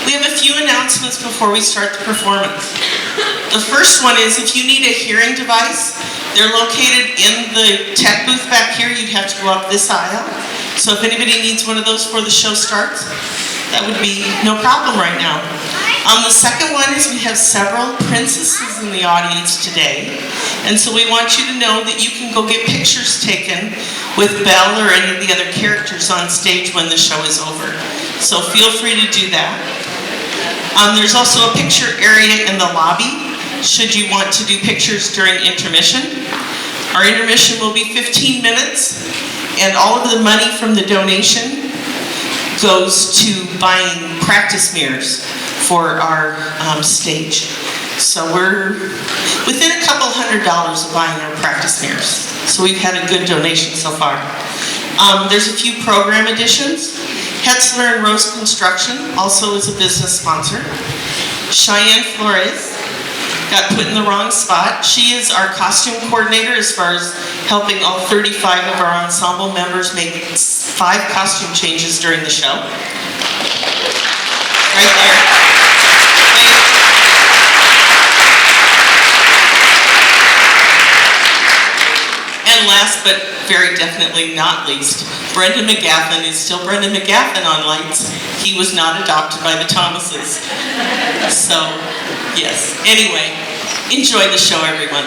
We have a few announcements before we start the performance. The first one is if you need a hearing device, they're located in the tech booth back here. You'd have to go up this aisle. So if anybody needs one of those before the show starts, that would be no problem right now. The second one is we have several princesses in the audience today. And so we want you to know that you can go get pictures taken with Belle or any of the other characters on stage when the show is over. So feel free to do that. There's also a picture area in the lobby should you want to do pictures during intermission. Our intermission will be 15 minutes, and all of the money from the donation goes to buying practice mirrors for our stage. So we're within a couple $100 of buying our practice mirrors. So we've had a good donation so far. There's a few program additions. Hetzler and Rose Construction also is a business sponsor. Cheyenne Flores got put in the wrong spot. She is our costume coordinator as far as helping all 35 of our ensemble members make 5 costume changes during the show. Right there. And last but very definitely not least, Brenda McGaffin is still Brenda McGaffin on lights. He was not adopted by the Thomases. So, yes. Anyway, enjoy the show, everyone.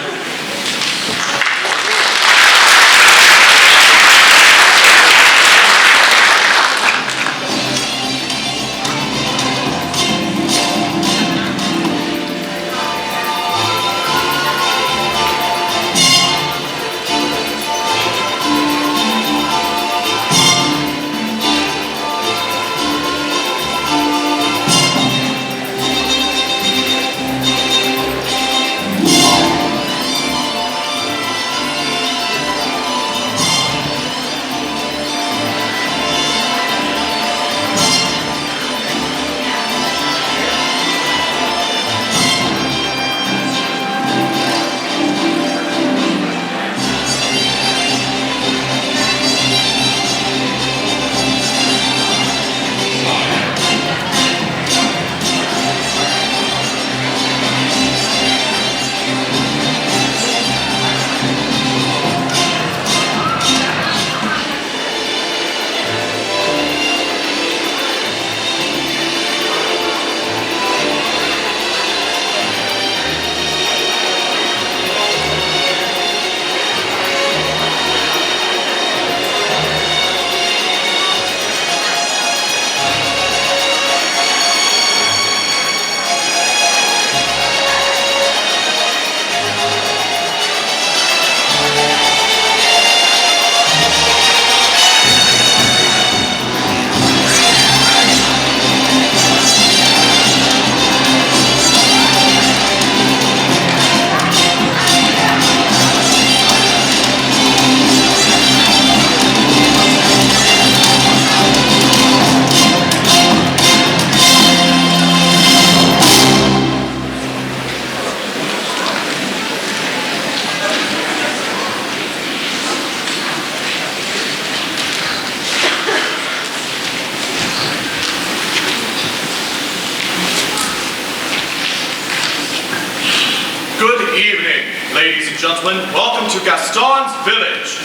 Gentlemen, welcome to Gaston's Village.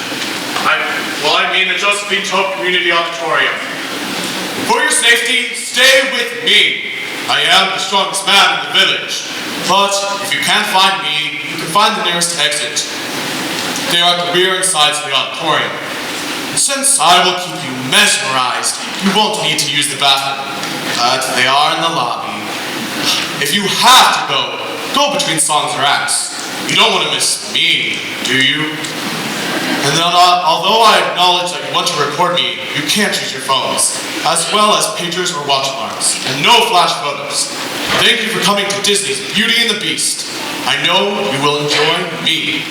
I mean the Josephine Tope Community Auditorium. For your safety, stay with me. I am the strongest man in the village. But if you can't find me, you can find the nearest exit. They are at the rear and sides of the auditorium. Since I will keep you mesmerized, you won't need to use the bathroom. But they are in the lobby. If you have to go between songs or acts. You don't want to miss me, do you? And then, although I acknowledge that you want to record me, you can't use your phones, as well as pagers or watch alarms, and no flash photos. Thank you for coming to Disney's Beauty and the Beast. I know you will enjoy me.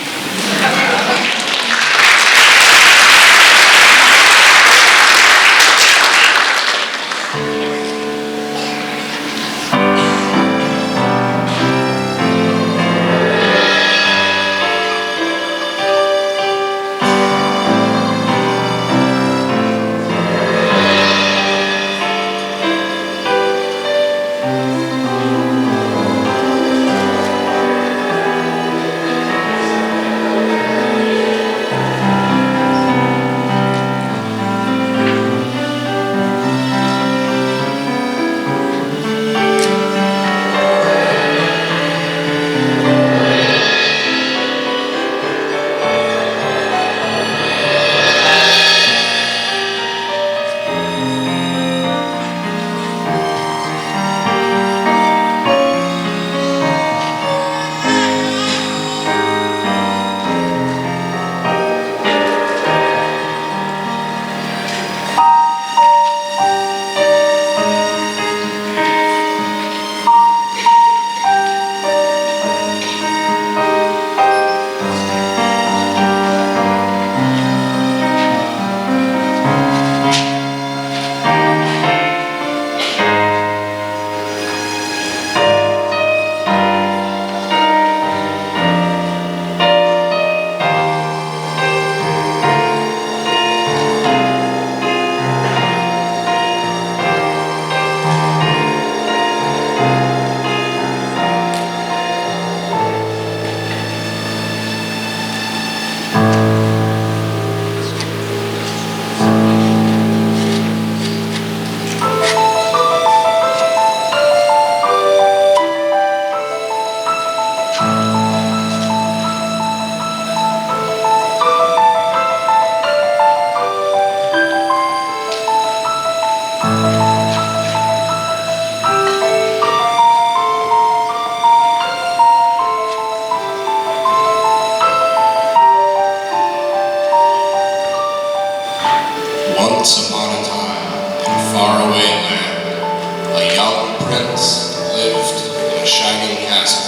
prince lived in a shining castle.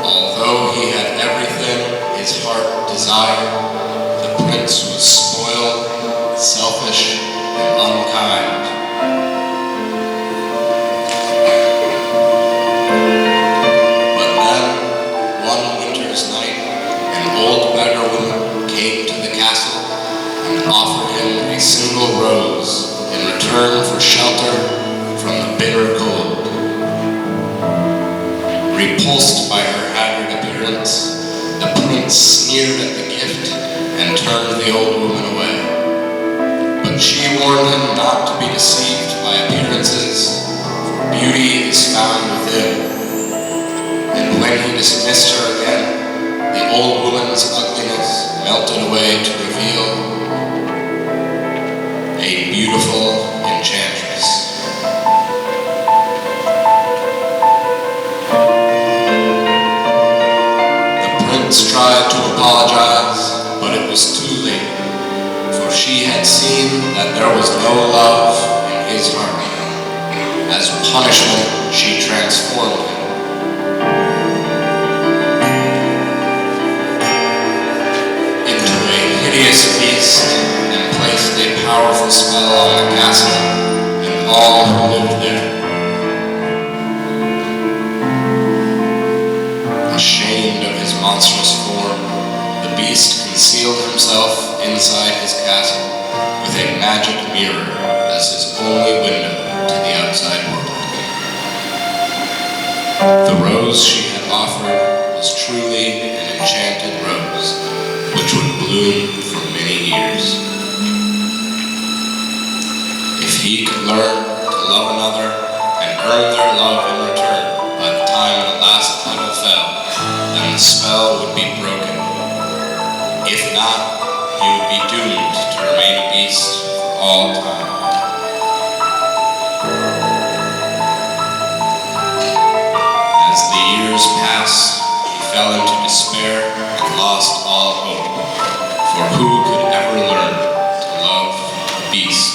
Although he had everything his heart desired, the prince was spoiled, selfish, and unkind. But then, one winter's night, an old beggar woman came to the castle and offered him a single rose in return for shelter from the bitter cold. Repulsed by her haggard appearance, the prince sneered at the gift and turned the old woman away. But she warned him not to be deceived by appearances, for beauty is found within. And when he dismissed her again, the old woman's ugliness melted away to reveal a beautiful enchantress. The prince tried to apologize, but it was too late, for she had seen that there was no love in his heart. As punishment, she transformed him. Into a hideous beast and placed a powerful spell on the castle and all who lived there. Ashamed of his monstrous form, the beast concealed himself inside his castle with a magic mirror as his only window to the outside world. The rose she had offered was truly an enchanted rose, which would bloom for many years. If he could learn to love another and earn their love in return by the time the last petal fell, then the spell would be broken. If not, he would be doomed to remain a beast for all time. As the years passed, he fell into despair and lost all hope, for who could ever learn to love a beast?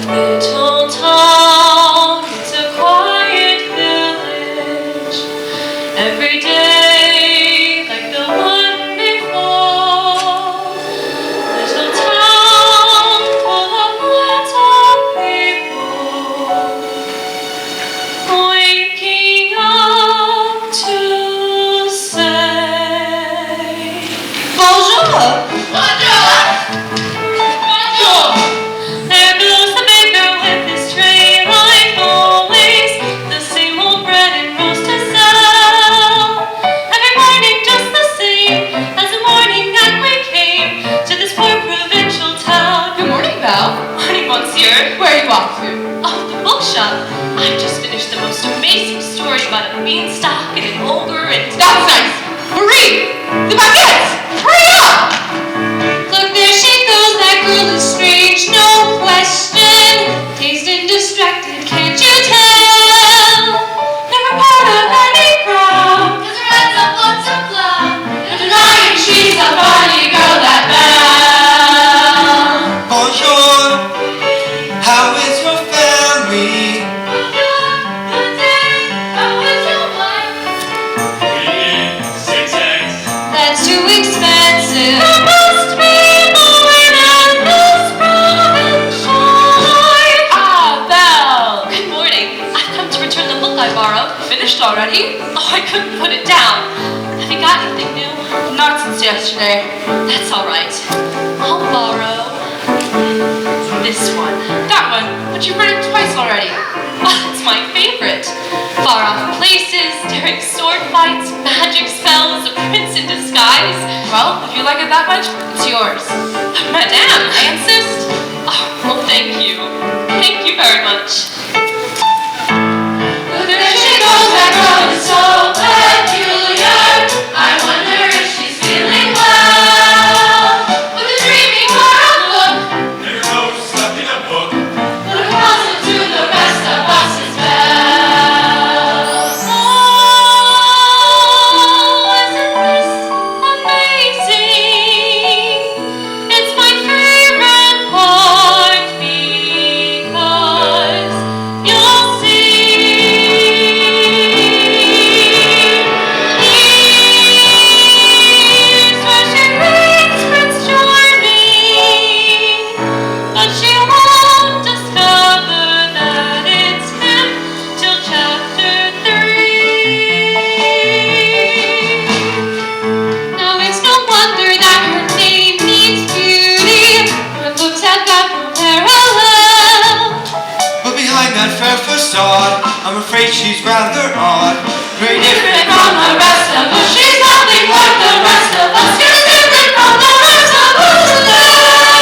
Little town, it's a quiet village. Every day, like the one before. Little town full of little people, waking up to say, Bonjour! Bonjour! Bonjour! There goes the baker with his tray, like always, the same old bread and roast to sell. Every morning just the same as the morning that we came to this poor provincial town. Good morning, Val. Morning, Monsieur. Where are you off to? Oh, the bookshop. I've just finished the most amazing story about a beanstalk and an ogre and... That's nice. Marie, the baguette! Hurry up! Look, there she goes, that girl is strange, no question. Dazed and distracted, can't you tell? Never part of any crowd, 'cause her head's up lots of cloud. No denying she's a funny girl, that Belle. Bonjour, how is your family? Good day, how is your wife? That's too expensive. There must be more than this provincial life. Ah, Belle. Good morning. I've come to return the book I borrowed. Finished already? Oh, I couldn't put it down. Have you got anything new? Not since yesterday. That's all right. I'll borrow this one. That one? But you've read it twice already. Well, it's my favorite. Far off places, daring sword fights, magic spells, a prince in disguise. Well, if you like it that much, it's yours. Madame, I insist. Oh, well, thank you. Thank you very much. Look, there she goes, that girl is so peculiar. I wonder if she's feeling well. With a dreamy, far-off look. There goes that facade. I'm afraid she's rather odd. Very different From the rest of us, she's nothing like the rest of us. She's different from the rest of us.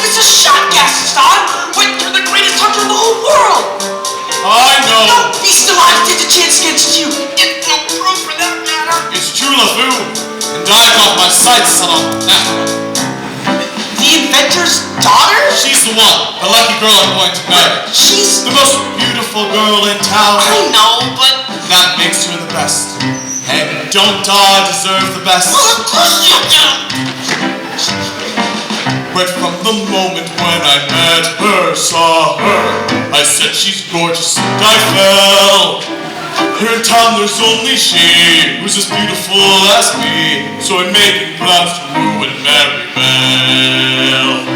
It's a shot, Gaston! Wait, you're the greatest hunter in the whole world! I know. No beast alive stands a chance against you! It's no proof for that matter! It's true, LeFou. And I got my sights set on that one. The inventor's daughter? She's the one, the lucky girl I'm going to marry. She's... The most beautiful girl in town. I know, but... That makes her the best. And don't I deserve the best? Well, of course you do! But from the moment when I met her, saw her, I said she's gorgeous and I fell. Here in town there's only she who's as beautiful as me. So I'm making plans to woo and marry Belle.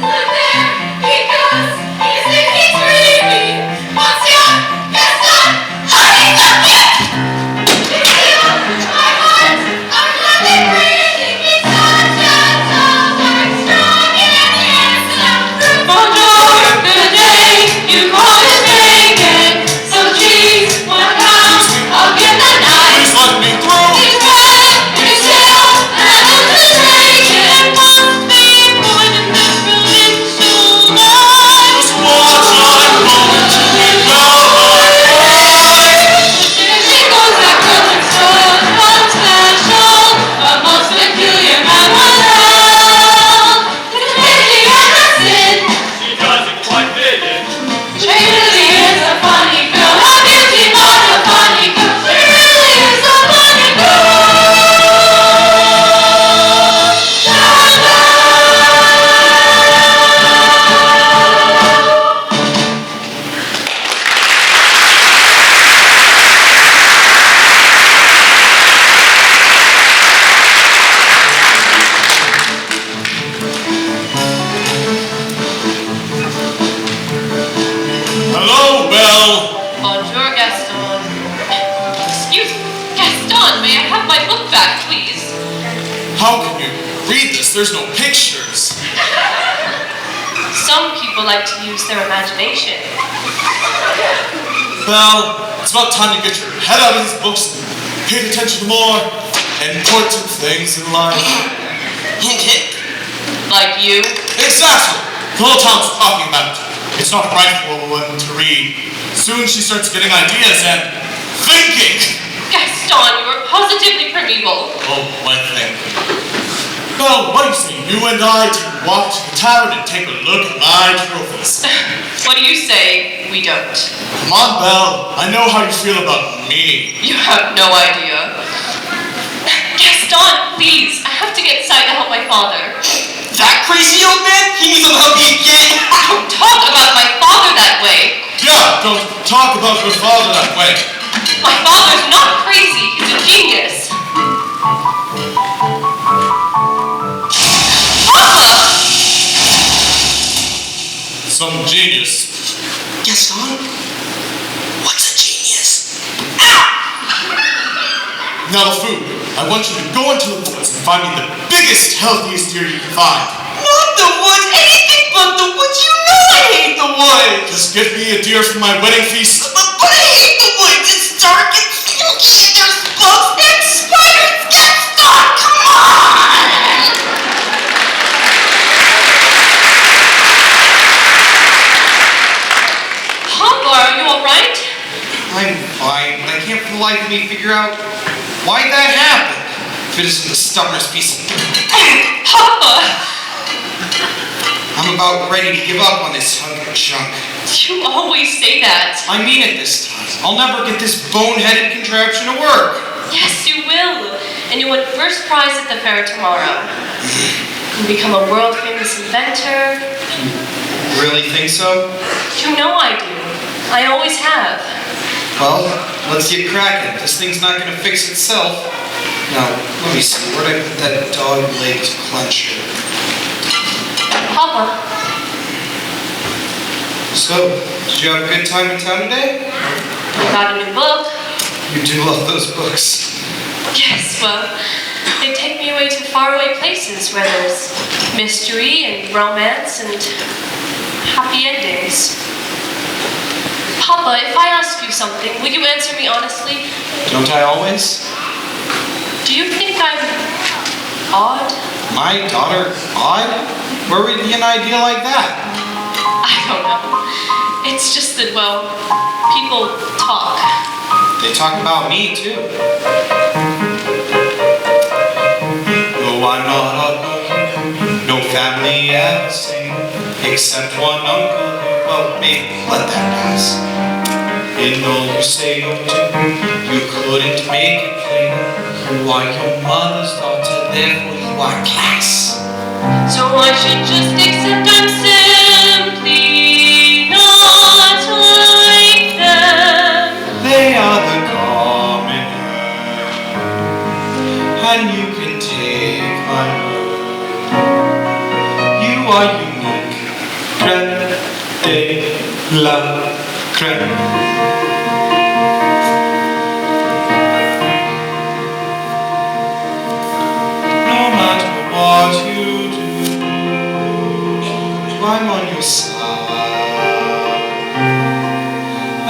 Look there, he goes. He thinks he's dreaming. Monsieur Gaston, hurry the bit! My heart, I'm nothing breathing. He's such a soul, strong and handsome. Bonjour, good day. You call his name and so cheese. One pound, I'll get the knife. Please let me through. He's red, he's still, and I'm mistaken. It must be more than the provincial life. Just watch, I'm going to be Belle. There she goes, that girl looks so special, a most peculiar mademoiselle. Pretty Anderson, She doesn't quite fit in. she really is a funny girl. Her beauty like a funny girl. She really is a funny girl. Hello, Belle. Bonjour, Gaston. Excuse me, Gaston, may I have my book back, please? How can you read this? There's no pictures. Some people like to use their imagination. Belle, it's about time to get your head out of these books and pay attention to more important things in life. Hint, hint. Like you? Exactly. The whole town's talking about it. It's not right for a woman to read. Soon she starts getting ideas and thinking. Gaston, you are positively primeval. Oh, I think. Well, what do you say? You and I take a walk to the tavern and take a look at my trophies. What do you say? We don't. Come on, Belle. I know how you feel about me. You have no idea. Gaston, please. I have to get inside to help my father. That crazy old man? He needs some help he can. Don't talk about my father that way. Yeah, don't talk about your father that way. My father's not crazy. He's a genius. Papa! Some genius. Gaston? What's a genius? Now, LeFou, I want you to go into the woods and find me the biggest, healthiest deer you can find. Not the woods, anything but the woods. You know I hate the woods. Just get me a deer for my wedding feast. But I hate the woods. It's dark and spooky and there's bugs and spiders. Gaston, come on! Papa, are you alright? I'm fine, but I can't for the life of me figure out why that happened. If it isn't the stubbornest piece of... Papa! I'm about ready to give up on this hunk of junk. You always say that. I mean it this time. I'll never get this boneheaded contraption to work. Yes, you will. And you win first prize at the fair tomorrow. You'll become a world-famous inventor. Really think so? You know I do. I always have. Well, let's get cracking. This thing's not gonna fix itself. Now, let me see. Where'd I put that dog-legged clencher? Papa, So, did you have a good time in town today? I got a new book. You do love those books. Yes, well, they take me away to faraway places where there's mystery and romance and happy endings. Papa, if I ask you something, will you answer me honestly? Don't I always? Do you think I'm odd? My daughter, odd? Where would be an idea like that? I don't know. It's just that, well, people talk. They talk about me too. No, I'm not odd. No family ever same, except one uncle. Well, maybe let that pass. In all you say or do, you couldn't make it plain. You are your mother's daughter, therefore you are class. So I should just accept I'm simply not like them. They are the common herd, and you can take my word. You are unique, crème de la crème. No matter what you do, I'm on your side.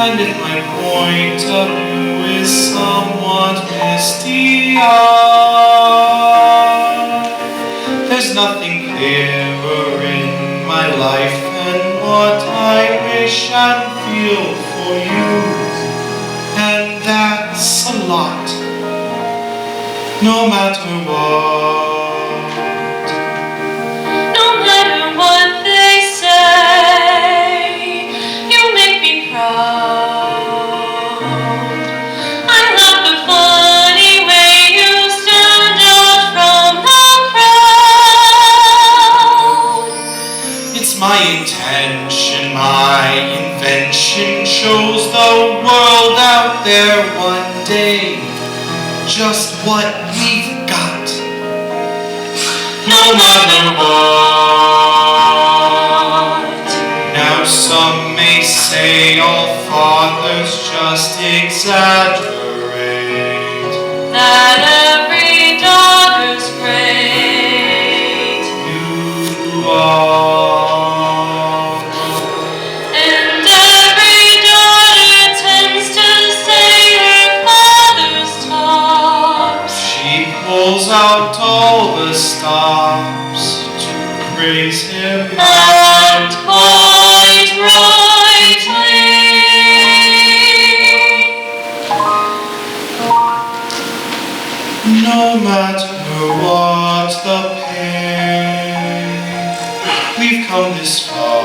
And if my point of view is somewhat misty-eyed, there's nothing clearer in my life than what I wish and feel for you. And that's a lot, no matter what. No matter what they say, you make me proud. I love the funny way you stand out from the crowd. It's my intention, my invention shows the world out there one day just what we've got. No matter what. Now some may say all fathers just exaggerate. That every daughter's great. You are. And every daughter tends to say her father's tops. She pulls out all the stops to praise him. And quite rightly. No matter what the pain, we've come this far.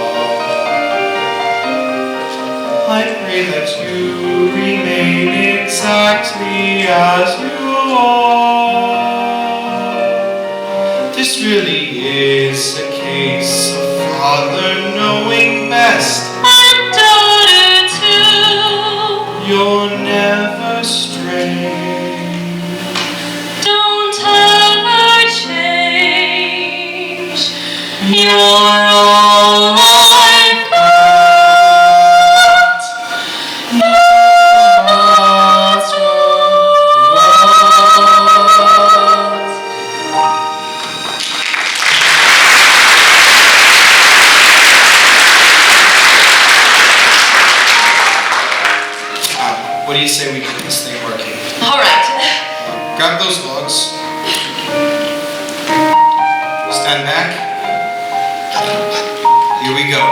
I pray that you remain exactly as you are. This really is a case of father knowing best. And daughter too. You're never strange. Don't ever change. You're all I've got. No matter What do you say we get this thing working? what. All right. Grab those logs. Stand back. Here we go.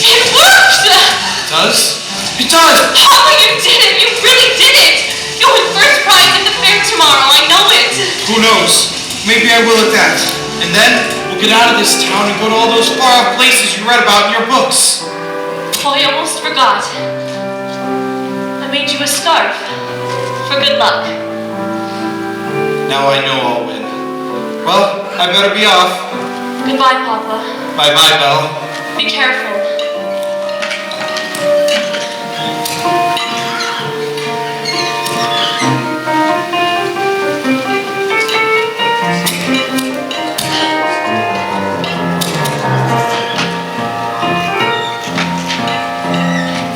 It worked! Does? It does! Papa, you did it! You really did it! You'll win first prize at the fair tomorrow, I know it! Who knows? Maybe I will at that. And then we'll get out of this town and go to all those far-off places you read about in your books. Oh, I almost forgot. I made you a scarf. For good luck. Now I know I'll win. Well, I better be off. Goodbye, Papa. Bye-bye, Belle. Be careful.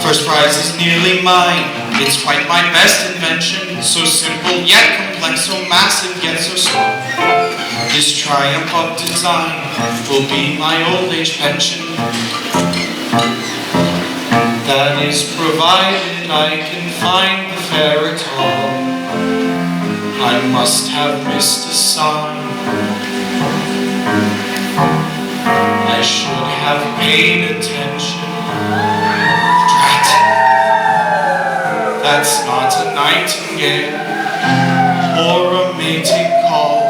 First prize is nearly mine. It's quite my best invention. So simple yet complex, so massive yet so small. This triumph of design will be my old age pension. That is provided I can find the ferret all. I must have missed a sign. I should have paid attention. Drat. That's not a nightingale or a mating call.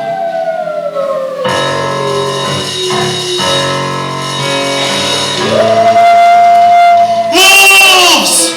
Wolves!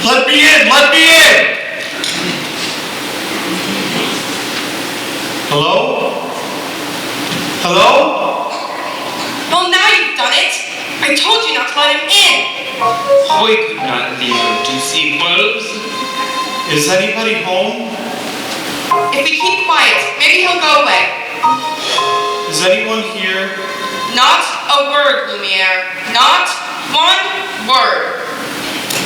Let me in! Let me in! Hello? Hello? Well, now you've done it. I told you not to let him in. We could not leave him to see wolves. Is anybody home? If we keep quiet, maybe he'll go away. Is anyone here? Not a word, Lumiere. Not one word.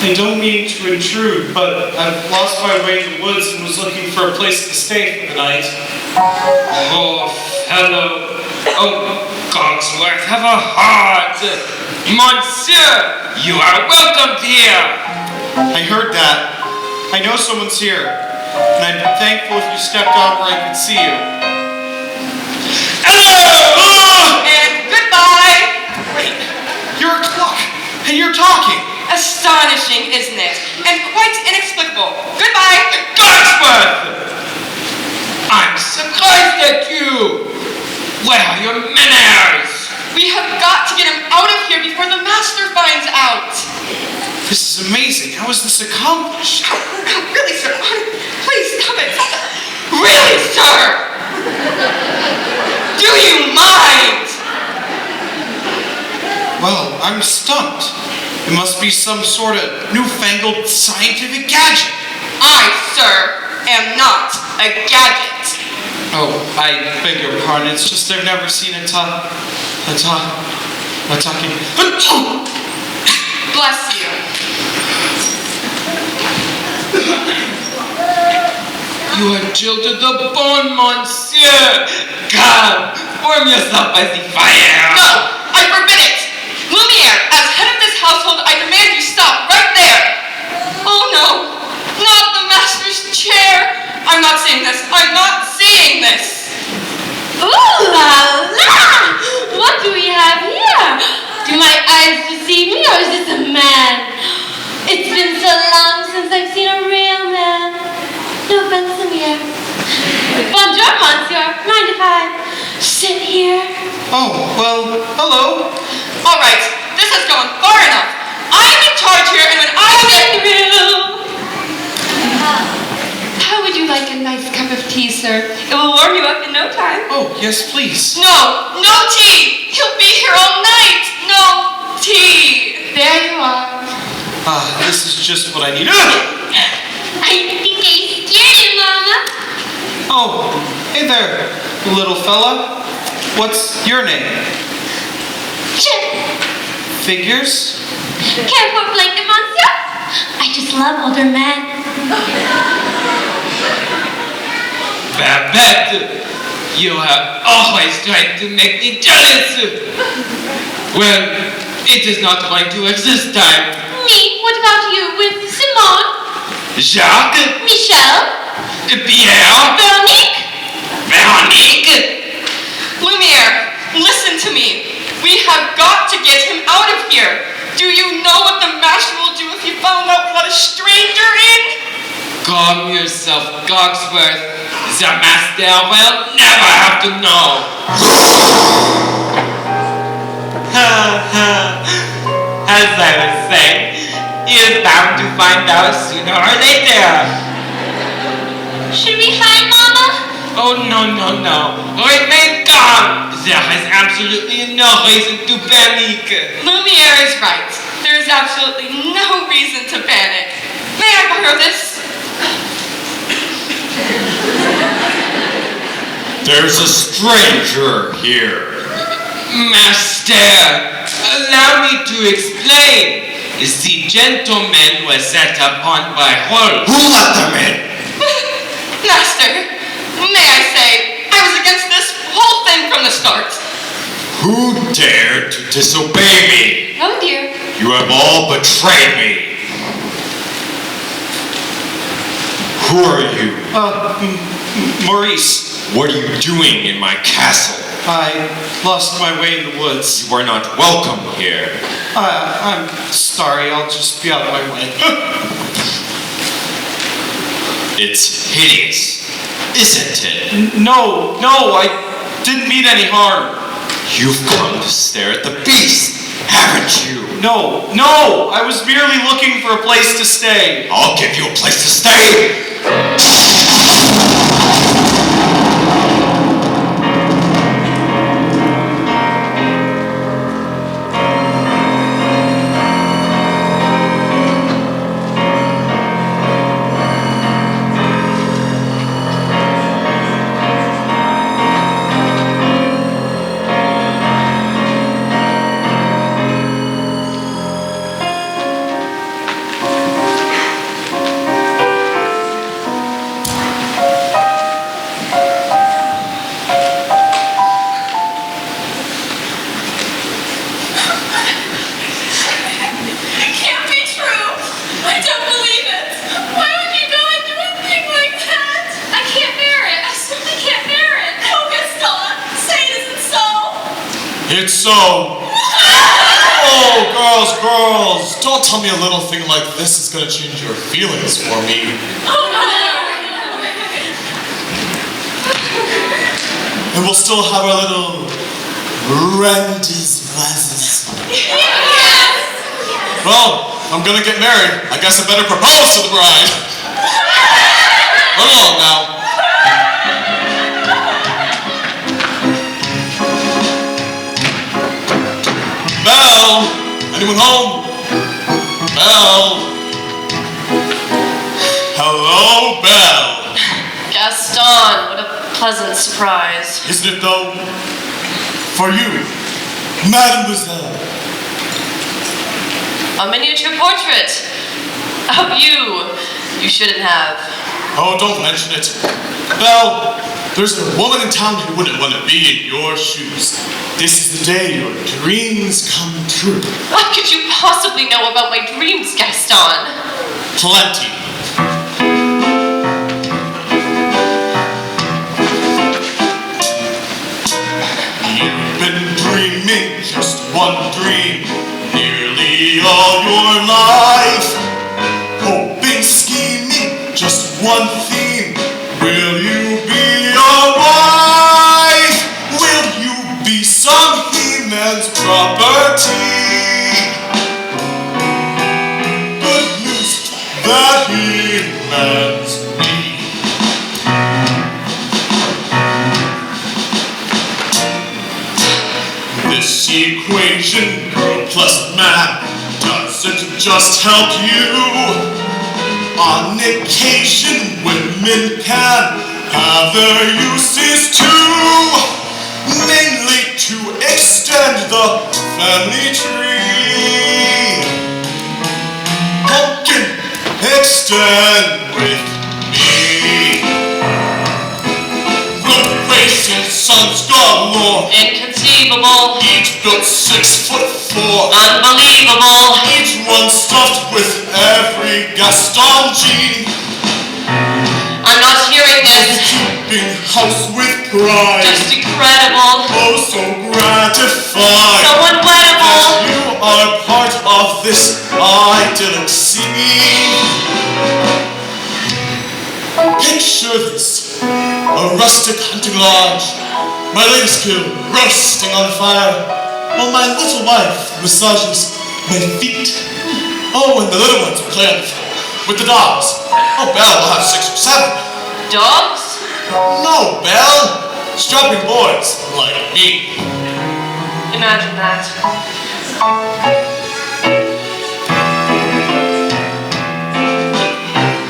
I don't mean to intrude, but I've lost my way in the woods and was looking for a place to stay for the night. Oh, fellow. Oh, Cogsworth, have a heart. Monsieur, you are welcome here. I heard that. I know someone's here, and I'd be thankful if you stepped out where I could see you. Hello! And goodbye. Wait, You're a clock, and you're talking. astonishing, isn't it? And quite inexplicable. Goodbye. Cogsworth! I'm surprised at you. Where are your manners? We have got to get him out of here before the master finds out. This is amazing. How is this accomplished? Really, sir? Please stop it. Really, sir? Do you mind? Well, I'm stumped. It must be some sort of newfangled scientific gadget. I, sir, am not a gadget. Oh, I beg your pardon. It's just I've never seen a talking. Bless you. You are chilled to the bone, monsieur. Come, warm yourself by the fire. No, I forbid it. Lumiere, as head of this household, I demand you stop right there. Oh no, not the master's chair. I'm not seeing this. I'm not seeing this. Ooh la la! What do we have here? Do my eyes deceive me, or is this a man? It's been so long since I've seen a real man. No offense, Lumiere. Bonjour, monsieur. Mind if I sit here? Oh, well, hello. All right, this has gone far enough. I'm in charge here, and when I get Through. How would you like a nice cup of tea, sir? It will warm you up in no time. Oh, yes, please. no tea. He'll be here all night. No tea. There you are. This is just what I need. I think I scared you, Mama. Oh, hey there, little fella. What's your name? Chip. Figures? Care for blanket, monsieur? I just love older men. Babette, you have always tried to make me jealous. Well, it is not going to exist time. Me? What about you with Simone? Jacques, Michel? Pierre, Veronique? Veronique. Lumiere, listen to me. We have got to get him out of here. Do you know what the master will do if he found out we let a stranger in? Calm yourself, Cogsworth. The master will never have to know. As I was saying, he is bound to find out sooner or later. Should we hide, Mama? Oh, no. Remain calm. There is absolutely no reason to panic. Lumiere is right. There is absolutely no reason to panic. May I borrow this? There's a stranger here. Master, allow me to explain. The gentleman was set upon by wolves. Who let them in? Master, may I say, I was against this whole thing from the start. Who dared to disobey me? Oh dear. You have all betrayed me. Who are you? Maurice. What are you doing in my castle? I lost my way in the woods. You are not welcome here. I'm sorry, I'll just be out of my way. It's hideous, isn't it? No, I didn't mean any harm. You've come to stare at the beast, haven't you? No, I was merely looking for a place to stay. I'll give you a place to stay. It's so. Oh, girls, don't tell me a little thing like this is gonna change your feelings for me. And we'll still have our little rendezvous. Well, I'm gonna get married. I guess I better propose to the bride. Run along now. Belle! Anyone home? Belle! Hello, Belle! Gaston, what a pleasant surprise. Isn't it though? For you, Mademoiselle. A miniature portrait of you. You shouldn't have. Oh, don't mention it. Belle, there's a woman in town who wouldn't want to be in your shoes. This is the day your dreams come true. What could you possibly know about my dreams, Gaston? Plenty. You've been dreaming just one dream nearly all your life. Hoping, scheming, just one theme. Will you be a wife? Will you be some he-man's property? Good news that he-man's me. This equation, girl plus man, doesn't just help you. On occasion, women can have their uses too. Mainly to extend the family tree. Pumpkin, extend with me. Racing sons galore. Inconceivable. Each built 6'4". Unbelievable. Each one stuffed with every Gaston gene. I'm not hearing this. Keeping house with pride. Just incredible. Oh, so gratifying. So unwettable. That you are part of this idyllic scene. Picture this. A rustic hunting lodge. My latest kill roasting on fire. While my little wife massages my feet. Oh, and the little ones play on the floor with the dogs. Oh, Belle will have 6 or 7. Dogs? No, Belle. Strapping boys like me. Imagine that.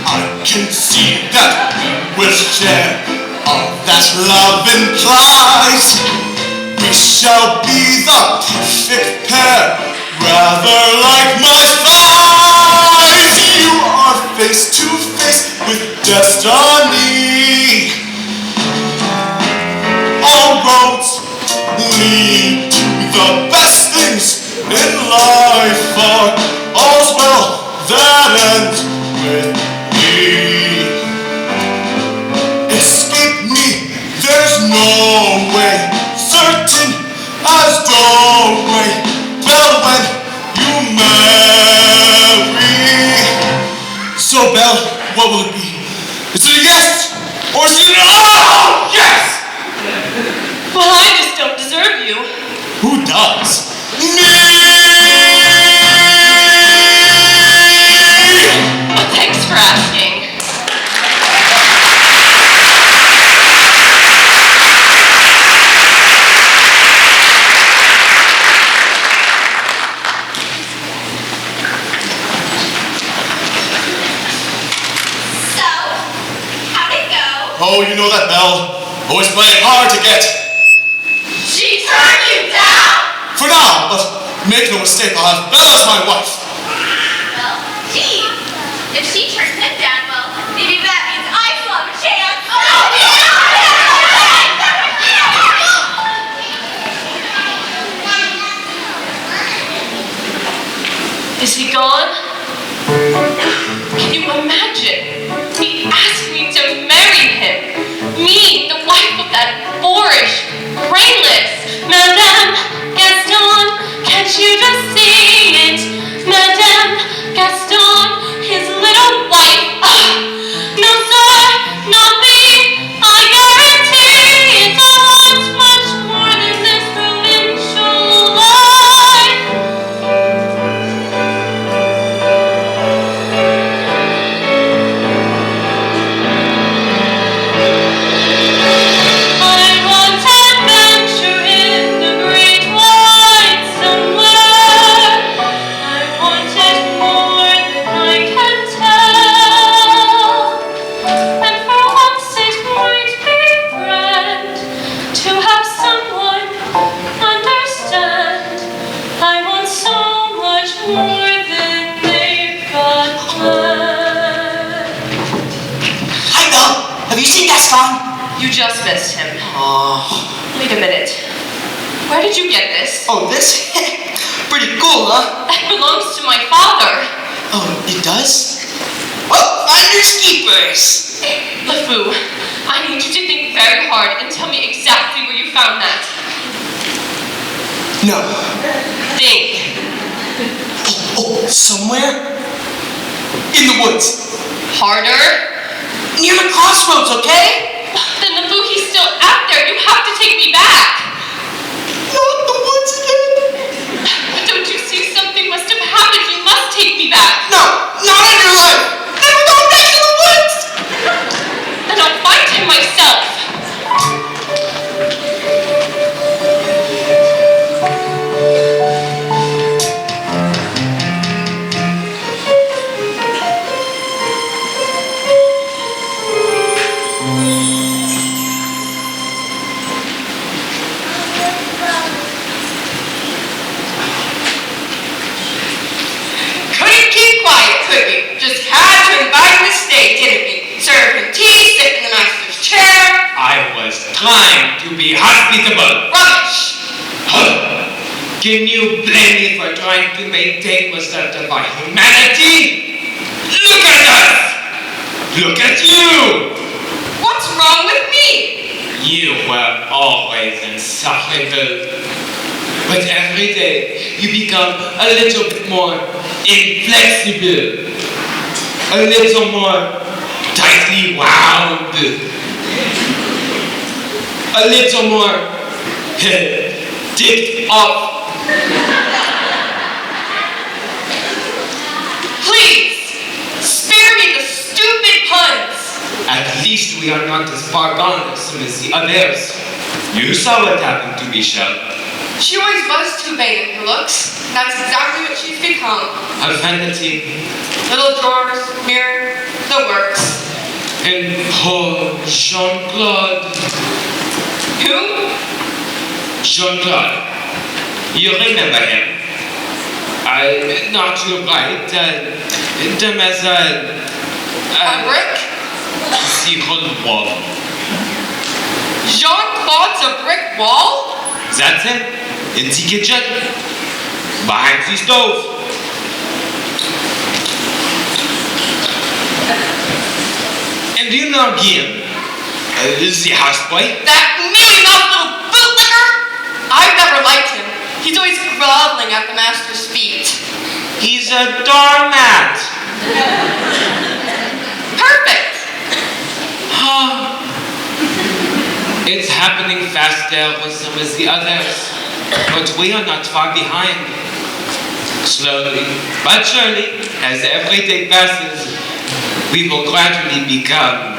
I can see that we will share all that love implies. We shall be the perfect pair, rather like my thighs. You are face to face with destiny. All roads lead to the best things in life. For all's well that ends with me. Escape me, there's no way. Certain as doorway. Belle, when you marry. So Belle, what will it be? Is it a yes? Or is it an oh yes? Well, I just don't deserve you. Who does? Me! Well, thanks for asking. So, how'd it go? Oh, you know that, Belle. Always playing hard to get. She turned you down? For now, but make no mistake, I'll have Belle as my wife. Well, gee. If she turns him down, well, maybe that means I still have a chance. Is he gone? Can you imagine me asking me to marry him? Me, the wife of that boorish, brainless Madame Gaston. Can't you just see it? Madame Gaston, his little wife. No, sir, not me. I guarantee it's a lot much more than this provincial life. I want adventure in the great wide somewhere. I want it more than I can tell. And for once it might be grand to have someone understand. I want so much more than they've got planned. Hi, Belle. Have you seen Gaston? You just missed him. Oh, Wait a minute. Where did you get this? this? Pretty cool, huh? It belongs to my father. Oh, it does? Well, finders keepers. LeFou, I need you to think very hard and tell me exactly where you found that. No. Think. Oh, somewhere? In the woods. Harder. Near the crossroads, okay? Then LeFou, he's still out there. You have to take me back. Not the woods again. But don't you see something must have happened? You must take me back. No, not on your life. Never go back to the woods. Then I'll find him myself. American tea, sit in the master's chair. I was trying to be hospitable. Rubbish. Can you blame me for trying to maintain what's left of our humanity? Look at us! Look at you! What's wrong with me? You were always insufferable. But every day you become a little bit more inflexible. A little more tightly wound. A little more ticked off. Please, spare me the stupid puns. At least we are not as far gone as some of the others. You saw what happened to Michelle. She always was too vain in her looks. That's exactly what she's become. A vanity. Little drawers, mirror, the works. And poor Jean-Claude. Who? Jean-Claude. You remember him? Not your right, Demoiselle. A brick? The whole wall. Jean-Claude's a brick wall? That's it. In the kitchen. Behind the stove. And you know Guillaume, the houseboy? That mealy-mouthed little bootlicker? I've never liked him. He's always groveling at the master's feet. He's a doormat. Perfect. It's happening faster with some of the others, but we are not far behind. Slowly, but surely, as every day passes, we will gradually become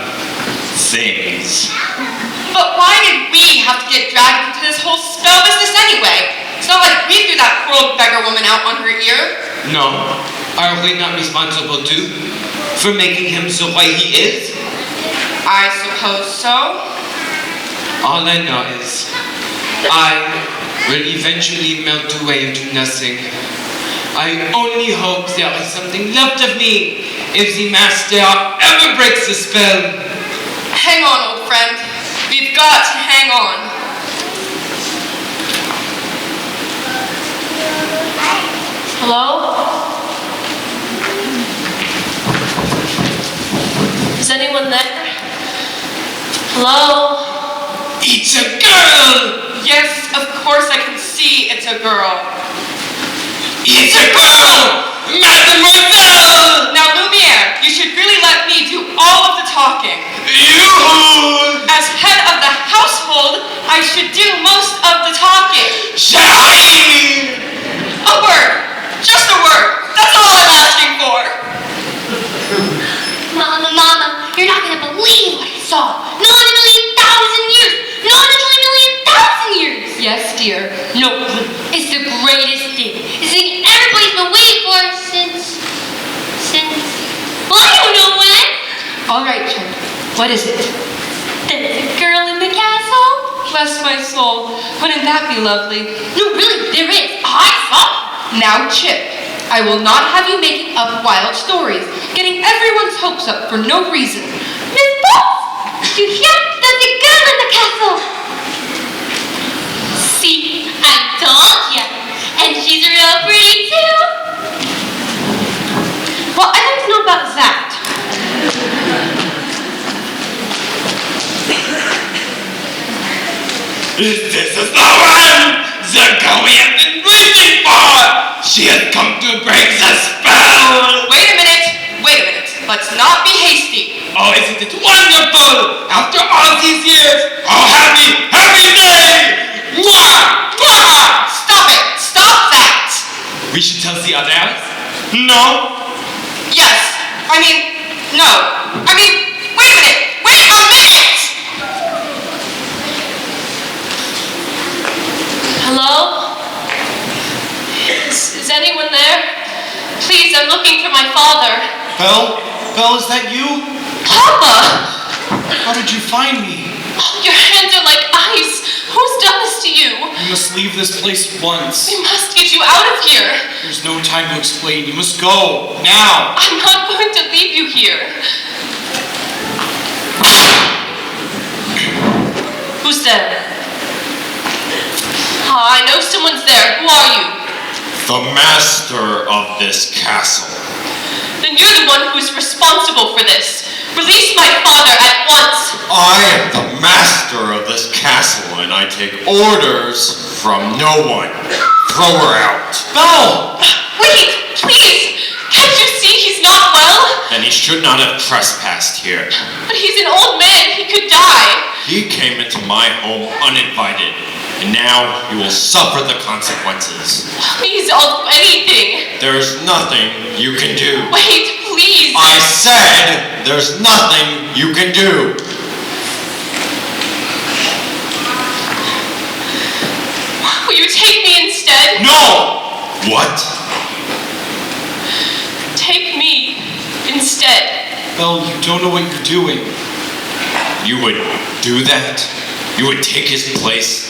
things. But why did we have to get dragged into this whole spell business anyway? It's not like we threw that poor old beggar woman out on her ear. No, are we not responsible too for making him the way he is? I suppose so. All I know is I will eventually melt away into nothing. I only hope there is something left of me if the master ever breaks the spell. Hang on, old friend. We've got to hang on. Hello? Is anyone there? Hello? It's a girl! Yes, of course I can see it's a girl. It's a girl! Mademoiselle! Now, Lumiere, you should really let me do all of the talking. You! As head of the household, I should do most of the talking. Shine! A word. Just a word. That's all I'm asking for. Mama, you're not gonna believe what I saw. Not in a million thousand years. Not in a million thousand years. Yes, dear. No. It's the greatest thing. It's the thing everybody's been waiting for since, well, I don't know when. All right, child. What is it? There's a girl in the castle. Bless my soul. Wouldn't that be lovely? No, really, there is. I saw her. Now, Chip, I will not have you making up wild stories, getting everyone's hopes up for no reason. Miss Fox, you hear? There's a girl in the castle. See, I told ya. And she's real pretty too. Well, I'd like to know about that. This is the one! The girl we have been waiting for! She has come to break the spell! Wait a minute. Let's not be hasty. Oh, isn't it wonderful? After all these years, oh, happy day! Mwah! Mwah! Stop it. Stop that. We should tell the others? No? Yes. No. Wait a minute. Wait a minute. Hello? Is anyone there? Please, I'm looking for my father. Belle, is that you? Papa! How did you find me? Your hands are like ice. Who's done this to you? You must leave this place once. We must get you out of here. There's no time to explain. You must go, now. I'm not going to leave you here. there? I know someone's there. Who are you? The master of this castle. Then you're the one who's responsible for this. Release my father at once. I am the master of this castle, and I take orders from no one. Throw her out. Belle! Wait, please. Can't you see he's not well? Then he should not have trespassed here. But he's an old man. He could die. He came into my home uninvited, and now he will suffer the consequences. Please, I'll do anything. There's nothing you can do. Wait, please. I said there's nothing you can do. Will you take me instead? No! What? Take me instead. Belle, you don't know what you're doing. You would do that? You would take his place?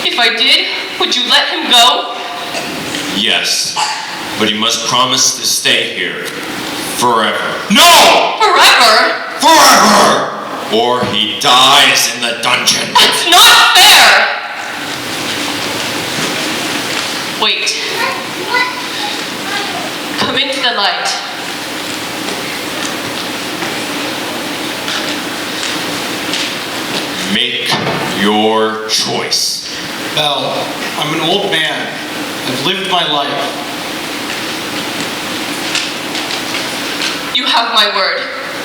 If I did, would you let him go? Yes, but he must promise to stay here forever. No! Forever? Forever! Or he dies in the dungeon. That's not fair! Wait. Come into the light. Make your choice. Belle, I'm an old man. I've lived my life. You have my word.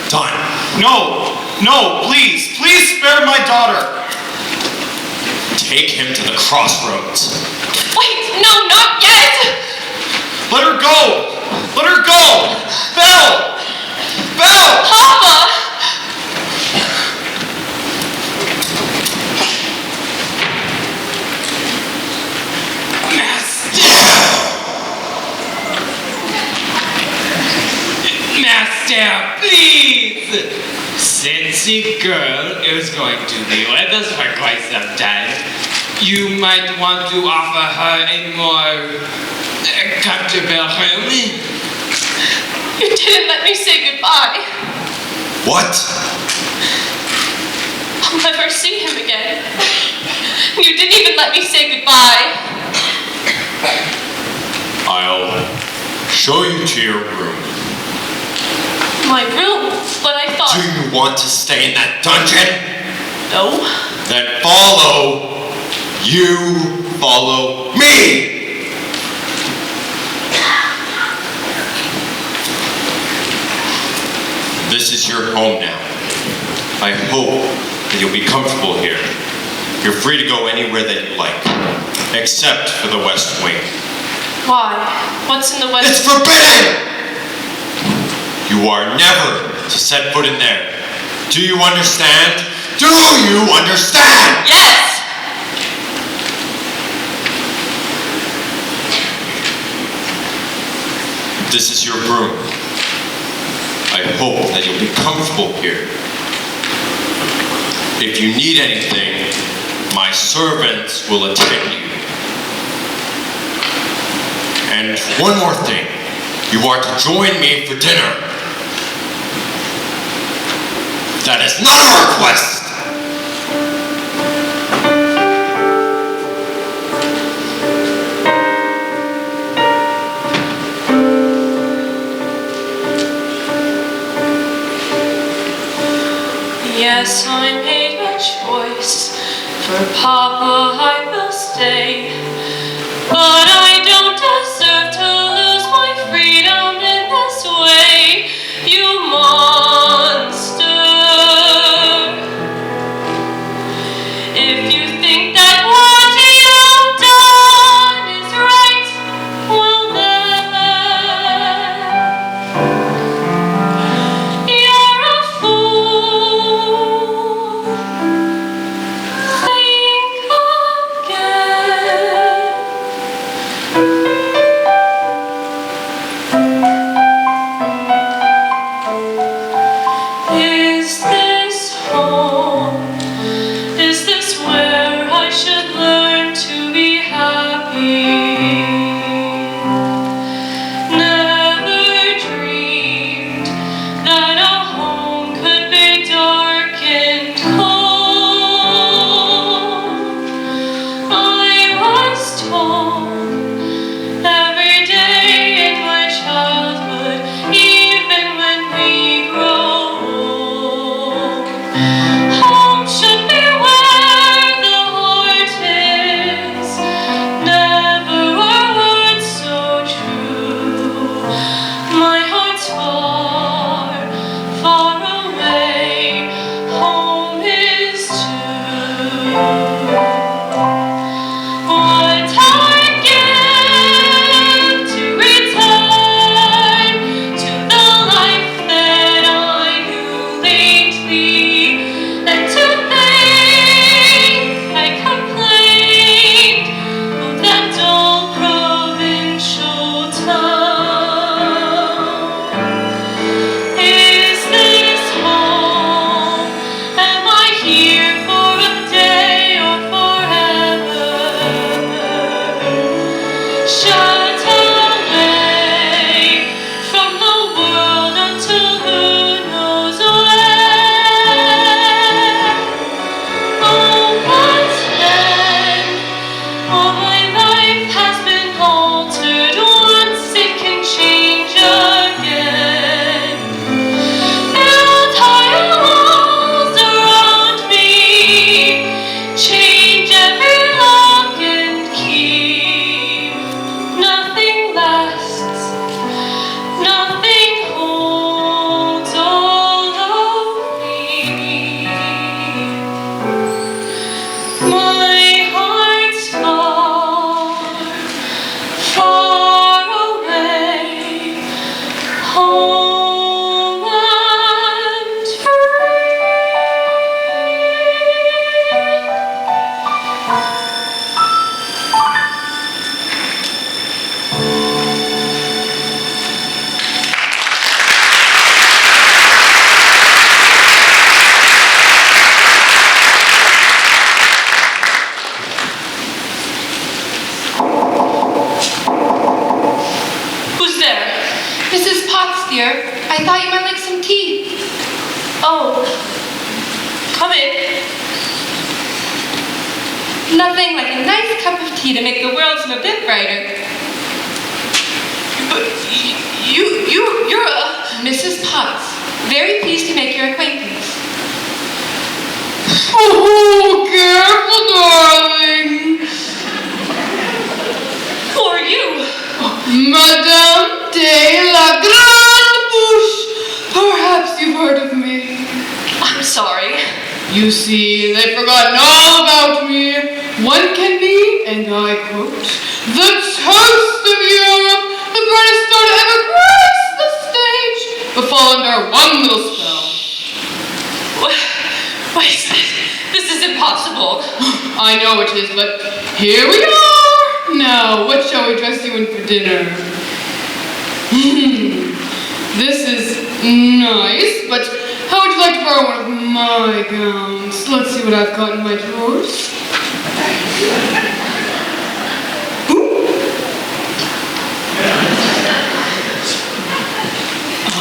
Done. No, please spare my daughter. Take him to the crossroads. Wait, no, not yet! Let her go! Let her go! Belle! Belle! Papa! Master, please! Since the girl is going to be with us for quite some time, you might want to offer her a more comfortable room. You didn't let me say goodbye. What? I'll never see him again. You didn't even let me say goodbye. I'll show you to your room. My room? But I thought... Do you want to stay in that dungeon? No. Then follow. You follow me. This is your home now. I hope that you'll be comfortable here. You're free to go anywhere that you like, except for the West Wing. Why? What's in the West? It's forbidden! You are never to set foot in there. Do you understand? Do you understand? Yes! This is your room. I hope that you'll be comfortable here. If you need anything, my servants will attend you. And one more thing. You are to join me for dinner. That is not a request! Yes, I made a choice. For Papa I will stay. But I don't deserve to lose my freedom in this way. You monster. If you think that what you've done is right, well then you're a fool. Think again. Is this home? Is this where What I'd give to return to the life that I knew lately, and to think I complained of that dull provincial town. Is this home? Am I here for a day or forever? Shut away from the world until who knows when? Oh, what then? All my life has been altered. Once it can change again. Build higher walls around me, change every lock and key. Nothing lasts, nothing holds all of me. My heart's far away, home and free. Who's there? Mrs. Potts, dear, I thought you might like some tea. Oh, come in. Nothing like a nice cup of tea to make the world seem a bit brighter. But you're a... Mrs. Potts, very pleased to make your acquaintance. Oh, careful, darling. Who are you? Madame de la Grande Bouche. Perhaps you've heard of me. I'm sorry. You see, they've forgotten all about me. One can be, and I quote, the toast of Europe, the brightest star to ever grace the stage, but fall under one little spell. Wait, this is impossible. I know it is, but here we are. Now, what shall we dress you in for dinner? This is nice, but how would you like to borrow one of my gowns? Let's see what I've got in my drawers.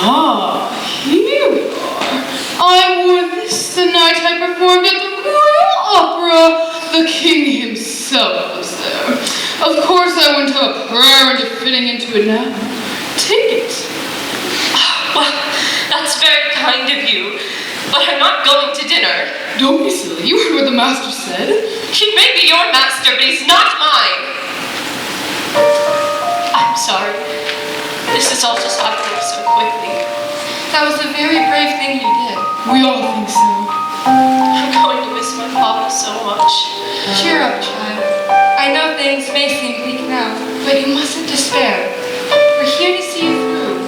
Ah, here we are. I wore this the night I performed at the Royal Opera. The king himself was there. Of course I wouldn't have a prayer into fitting into it now. Take it. Well, that's very kind of you, but I'm not going to dinner. Don't be silly. You heard what the master said. He may be your master, but he's not mine. I'm sorry. This is all just happening so quickly. That was a very brave thing you did. We all think so. I'm going to miss my papa so much. Cheer up, child. I know things may seem bleak now, but you mustn't despair. We're here to see you through.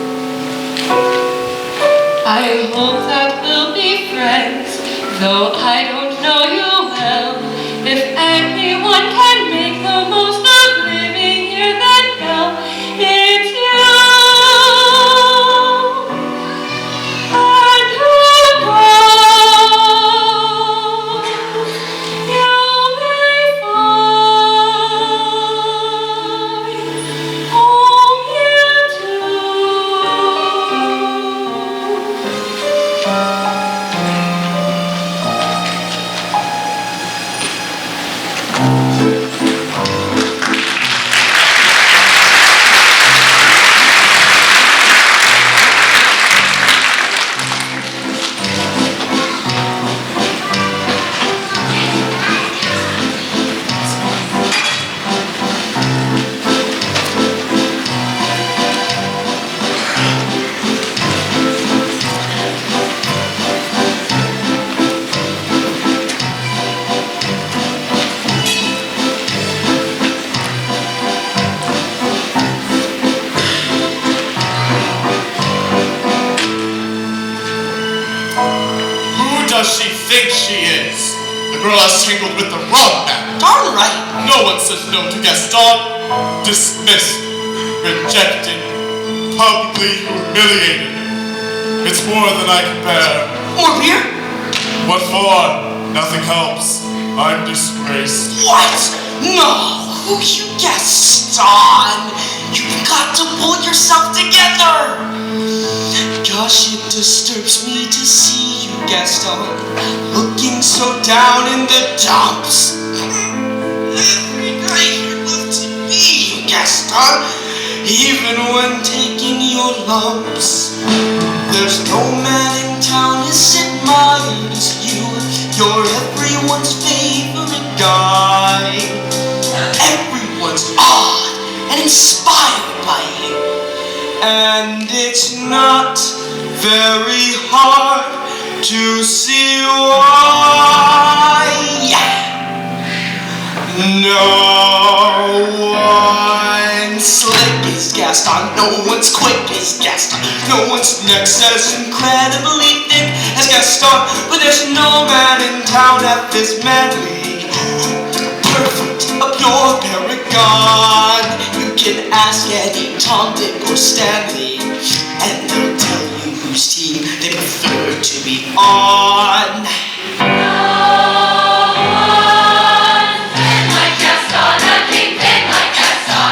I hope that we'll be friends, though I don't know you well. If anyone can make the most of living here, then hell, it's you. And who knows, you may find home here too. No one says no to Gaston. Dismissed, rejected, publicly humiliated. It's more than I can bear. More beer? What for? Nothing helps. I'm disgraced. What? No, who you Gaston? You've got to pull yourself together. Gosh, it disturbs me to see you, Gaston, looking so down in the dumps. Every night you're left to be you, Gaston, even when taking your lumps. There's no man in town as admired as you. You're everyone's favorite guy. Everyone's awed and inspired by you. And it's not very hard to see why. No one's slick as Gaston, no one's quick as Gaston, no one's next as incredibly thick as Gaston, but there's no man in town at this manly, perfect, a pure paragon. You can ask any Tom, Dick, or Stanley, and they'll tell you whose team they prefer to be on.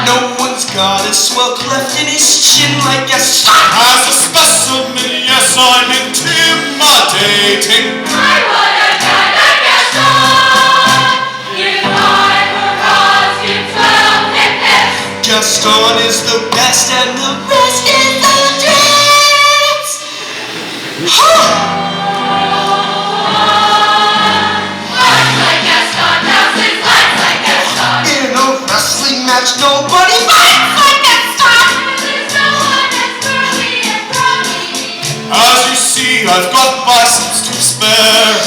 No one's got a swell cleft in his chin like Gaston. As a specimen, yes, I'm intimidating. I want a guy like Gaston. You find her cause you 12 hip hips. Gaston is the best and the rest is the dregs. Lights like Gaston, dances lights like Gaston. In a wrestling match, nobody fights like Gaston. There's no one as girly as Brody. As you see, I've got biceps to spare.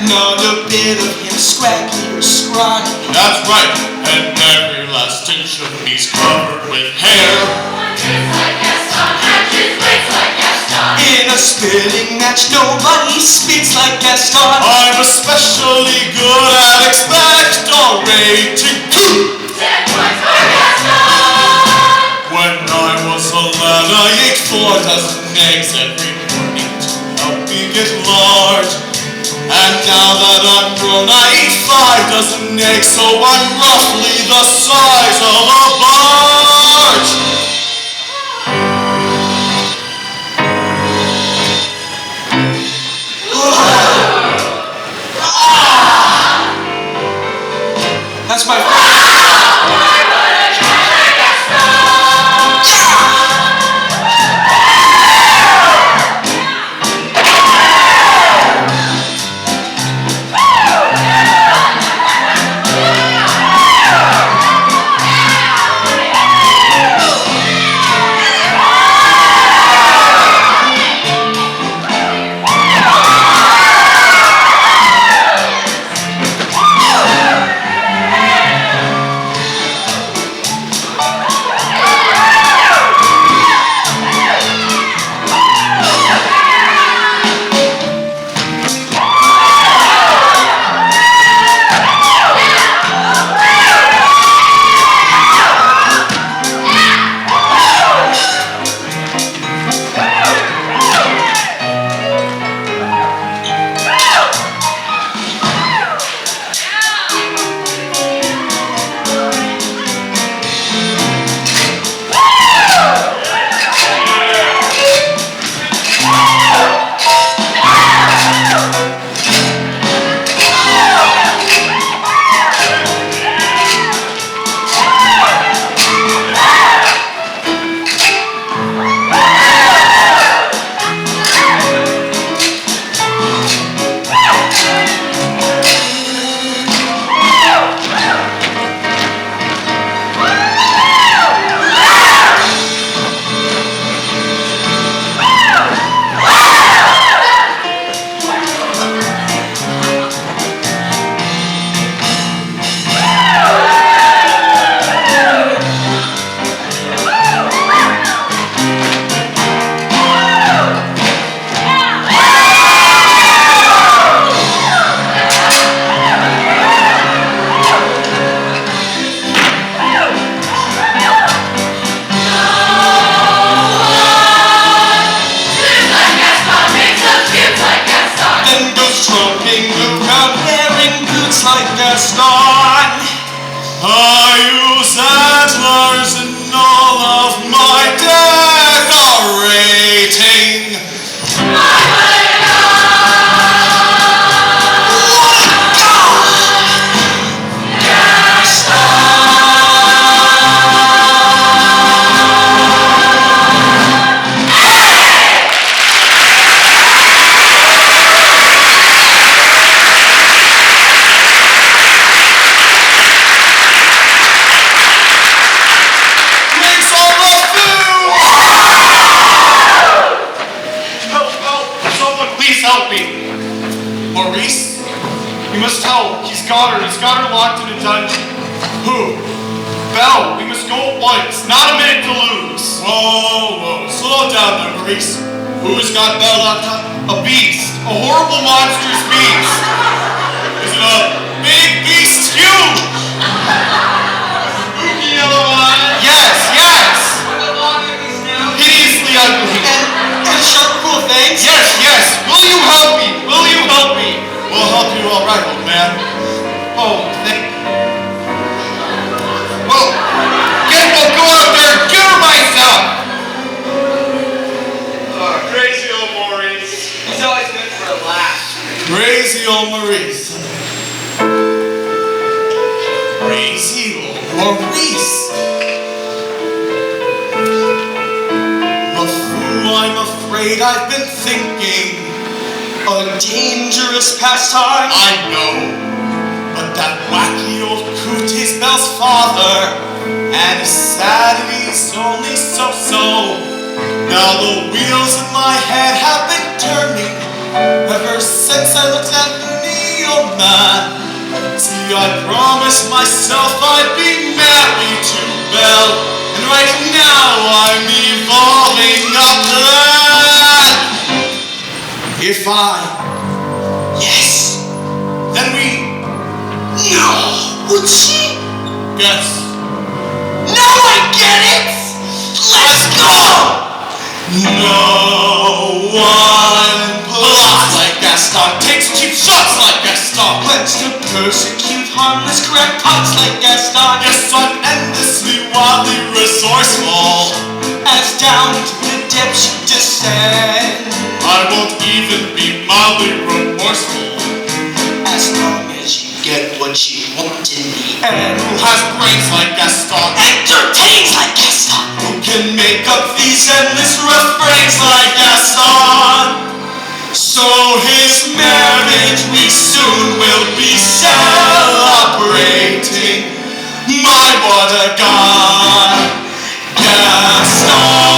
Not a bit of him scraggly or scrawny. That's right, and every last inch of me's covered with hair. One kiss like Gaston, hatches wigs like Gaston. In a spitting match, nobody spits like Gaston. I'm especially good at expectorating. 10 points for Gaston. When I was a lad, I ate 4 dozen eggs every morning to help me get large. And now that I'm grown, I eat 5 dozen eggs, so I'm roughly the size of a barge. That's my I use antlers in all of my decorating. Maurice? We must help. He's got her. He's got her locked in a dungeon. Who? Belle. We must go at once. Not a minute to lose. Whoa. Slow down there, Maurice. Who's got Belle locked up? A beast. A horrible, monstrous beast. Is it a big beast? Huge. Spooky yellow eyes. Yes. Hideously ugly. And sharp, cool fangs? Yes. Will you help me? We'll help you all right, old man. Oh, thank you. Well, guess we'll go out there and get her myself. Crazy old Maurice. He's always good for a laugh. Crazy old Maurice. Crazy old Maurice. I'm afraid I've been thinking a dangerous pastime. I know, but that wacky old coot is Belle's father, and his sanity's only so-so. Now the wheels in my head have been turning ever since I looked at the neon man. See, I promised myself I'd be married to Belle, and right now I'm evolving up that. Yes, then we. No, would she? Yes. Now I get it. Let's go. No one plots like Gaston, takes cheap shots like Gaston, plans to persecute harmless crackpots like Gaston. Yes, I'm endlessly, wildly resourceful, as down to the depths you descend. I won't even be mildly remorseful, as long as you get what you want in the end. Who has brains like Gaston, entertains like Gaston, who can make up these endless refrains like Gaston. So his marriage we soon will be celebrating. My what a god, Gaston.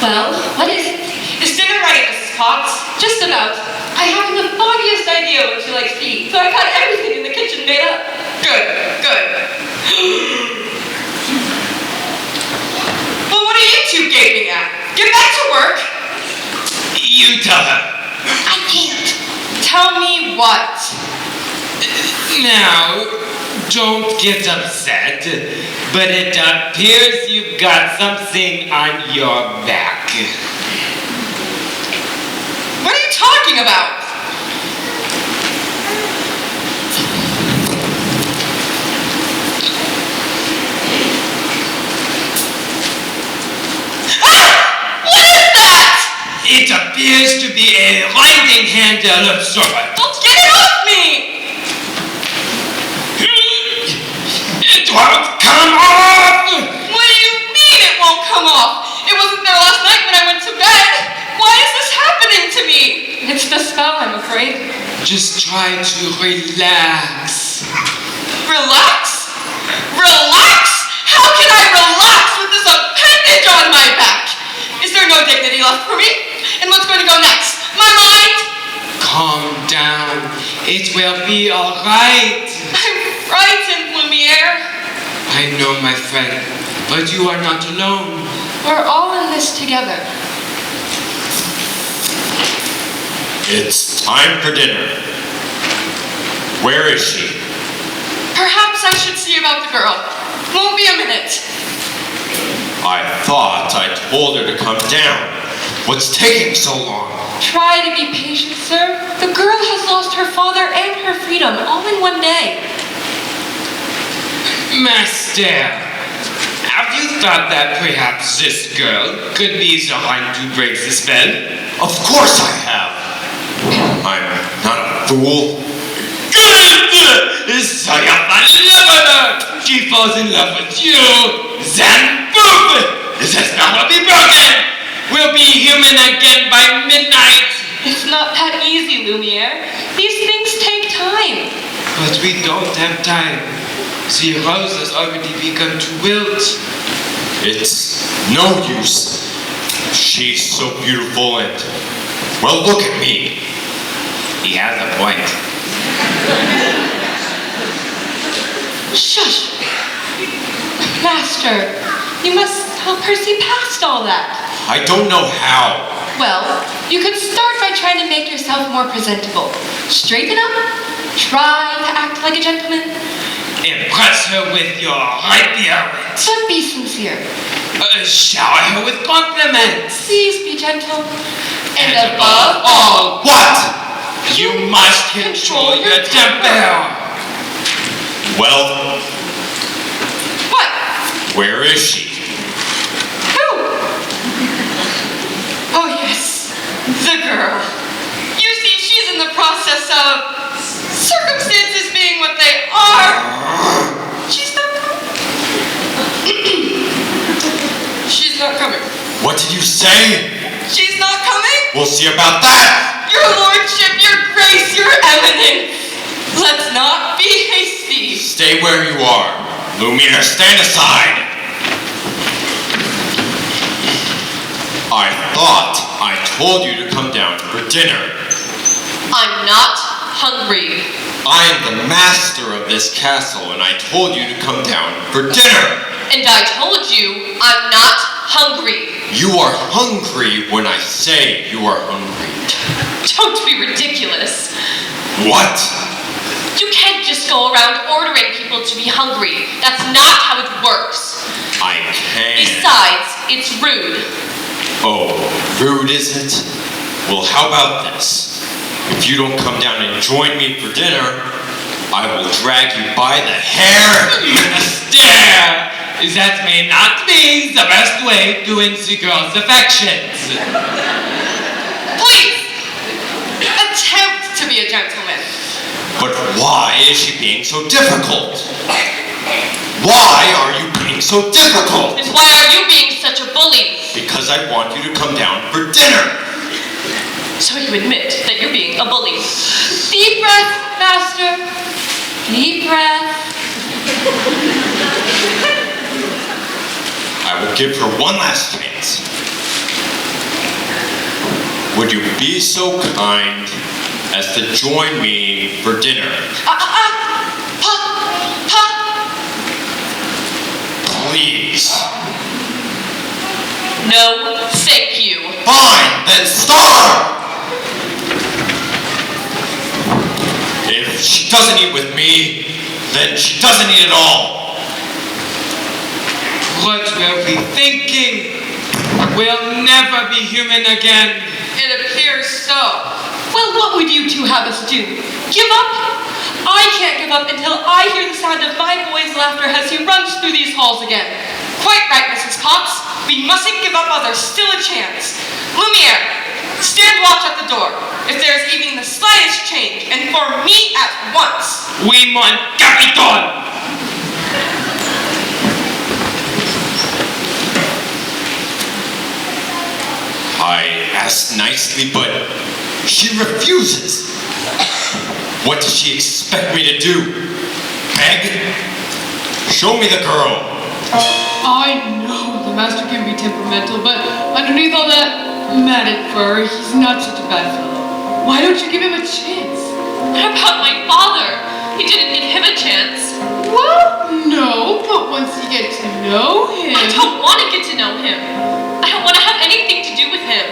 Well, what is it? Is dinner ready, Mrs. Potts? Just about. I haven't the foggiest idea what you like to eat, so I've got everything in the kitchen made up. Good. Well, what are you two gaping at? Get back to work. You tell her. I can't. Tell me what? Now, don't get upset, but it appears you've got something on your back. What are you talking about? It appears to be a riding handle of sorts. Well, get it off me! It won't come off! What do you mean it won't come off? It wasn't there last night when I went to bed. Why is this happening to me? It's the spell, I'm afraid. Just try to relax. Relax? Relax? How can I relax with this appendage on my back? Is there no dignity left for me? And what's going to go next? My mind? Calm down. It will be all right. I'm frightened, Lumiere. I know, my friend, but you are not alone. We're all in this together. It's time for dinner. Where is she? Perhaps I should see about the girl. Won't be a minute. I thought I told her to come down. What's taking so long? Try to be patient, sir. The girl has lost her father and her freedom all in one day. Master, have you thought that perhaps this girl could be the one to break the spell? Of course I have. I'm not a fool. Good! So you fall in love with her. She falls in love with you. Then boom! This spell will be broken. We'll be human again by midnight. It's not that easy, Lumiere. These things take time. But we don't have time. The rose has already begun to wilt. It's no use. She's so beautiful and, well, look at me. He has a point. Shush! Master, you must help her see past all that. I don't know how. Well, you could start by trying to make yourself more presentable. Straighten up. Try to act like a gentleman. Impress her with your appearance. But be sincere. Shower her with compliments. Please be gentle. And above all, What? you must control your temper. Well, What? where is she? Who? Oh, yes. The girl. You see, she's in the process of circumstances being what they are. She's not coming. She's not coming. What did you say? She's not coming? We'll see about that. Your lordship, your grace, your eminence. Let's not be hasty. Stay where you are. Lumiere, stand aside. I thought I told you to come down for dinner. I'm not hungry. I am the master of this castle, and I told you to come down for dinner. And I told you I'm not hungry. You are hungry when I say you are hungry. Don't be ridiculous. What? You can't just go around ordering people to be hungry. That's not how it works. I can. Besides, it's rude. Oh, rude is it? Well, how about this? If you don't come down and join me for dinner, I will drag you by the hair. Master, that may not be the best way to win the girl's affections. Please, attempt to be a gentleman. But why is she being so difficult? Why are you being so difficult? And why are you being such a bully? Because I want you to come down for dinner. So you admit that you're being a bully. Deep breath, Master. Deep breath. I will give her one last chance. Would you be so kind as to join me for dinner? Please. No, thank you. Fine, then starve! If she doesn't eat with me, then she doesn't eat at all. What we'll be thinking? We'll never be human again. It appears so. Well, what would you two have us do? Give up? I can't give up until I hear the sound of my boy's laughter as he runs through these halls again. Quite right, Mrs. Potts. We mustn't give up while there's still a chance. Lumiere, stand watch at the door. If there's even the slightest change, inform me at once. We mon Capitan! I asked nicely, but she refuses. What does she expect me to do? Beg? Show me the girl. I know the master can be temperamental, but underneath all that matted fur, he's not such a bad fellow. Why don't you give him a chance? What about my father? He didn't give him a chance. Well, no, but once you get to know him... I don't want to get to know him. I don't want to have anything to do with him.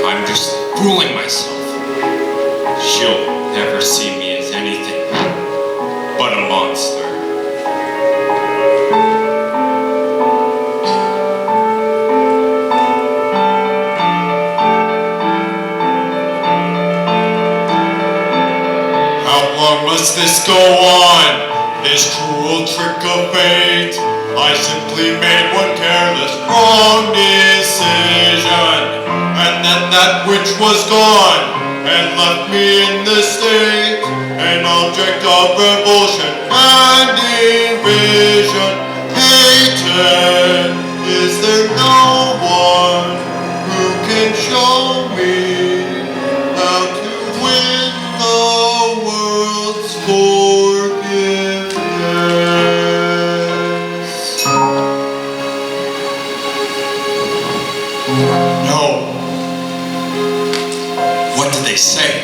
I'm just fooling myself. She'll never see me as anything but a monster. How long must this go on? This cruel trick of fate. I simply made one careless wrong decision, and then that which was gone and left me in this state, an object of revulsion and evasion. Hated, is there no one who can show me how to win the world's forgiveness? No. What did they say?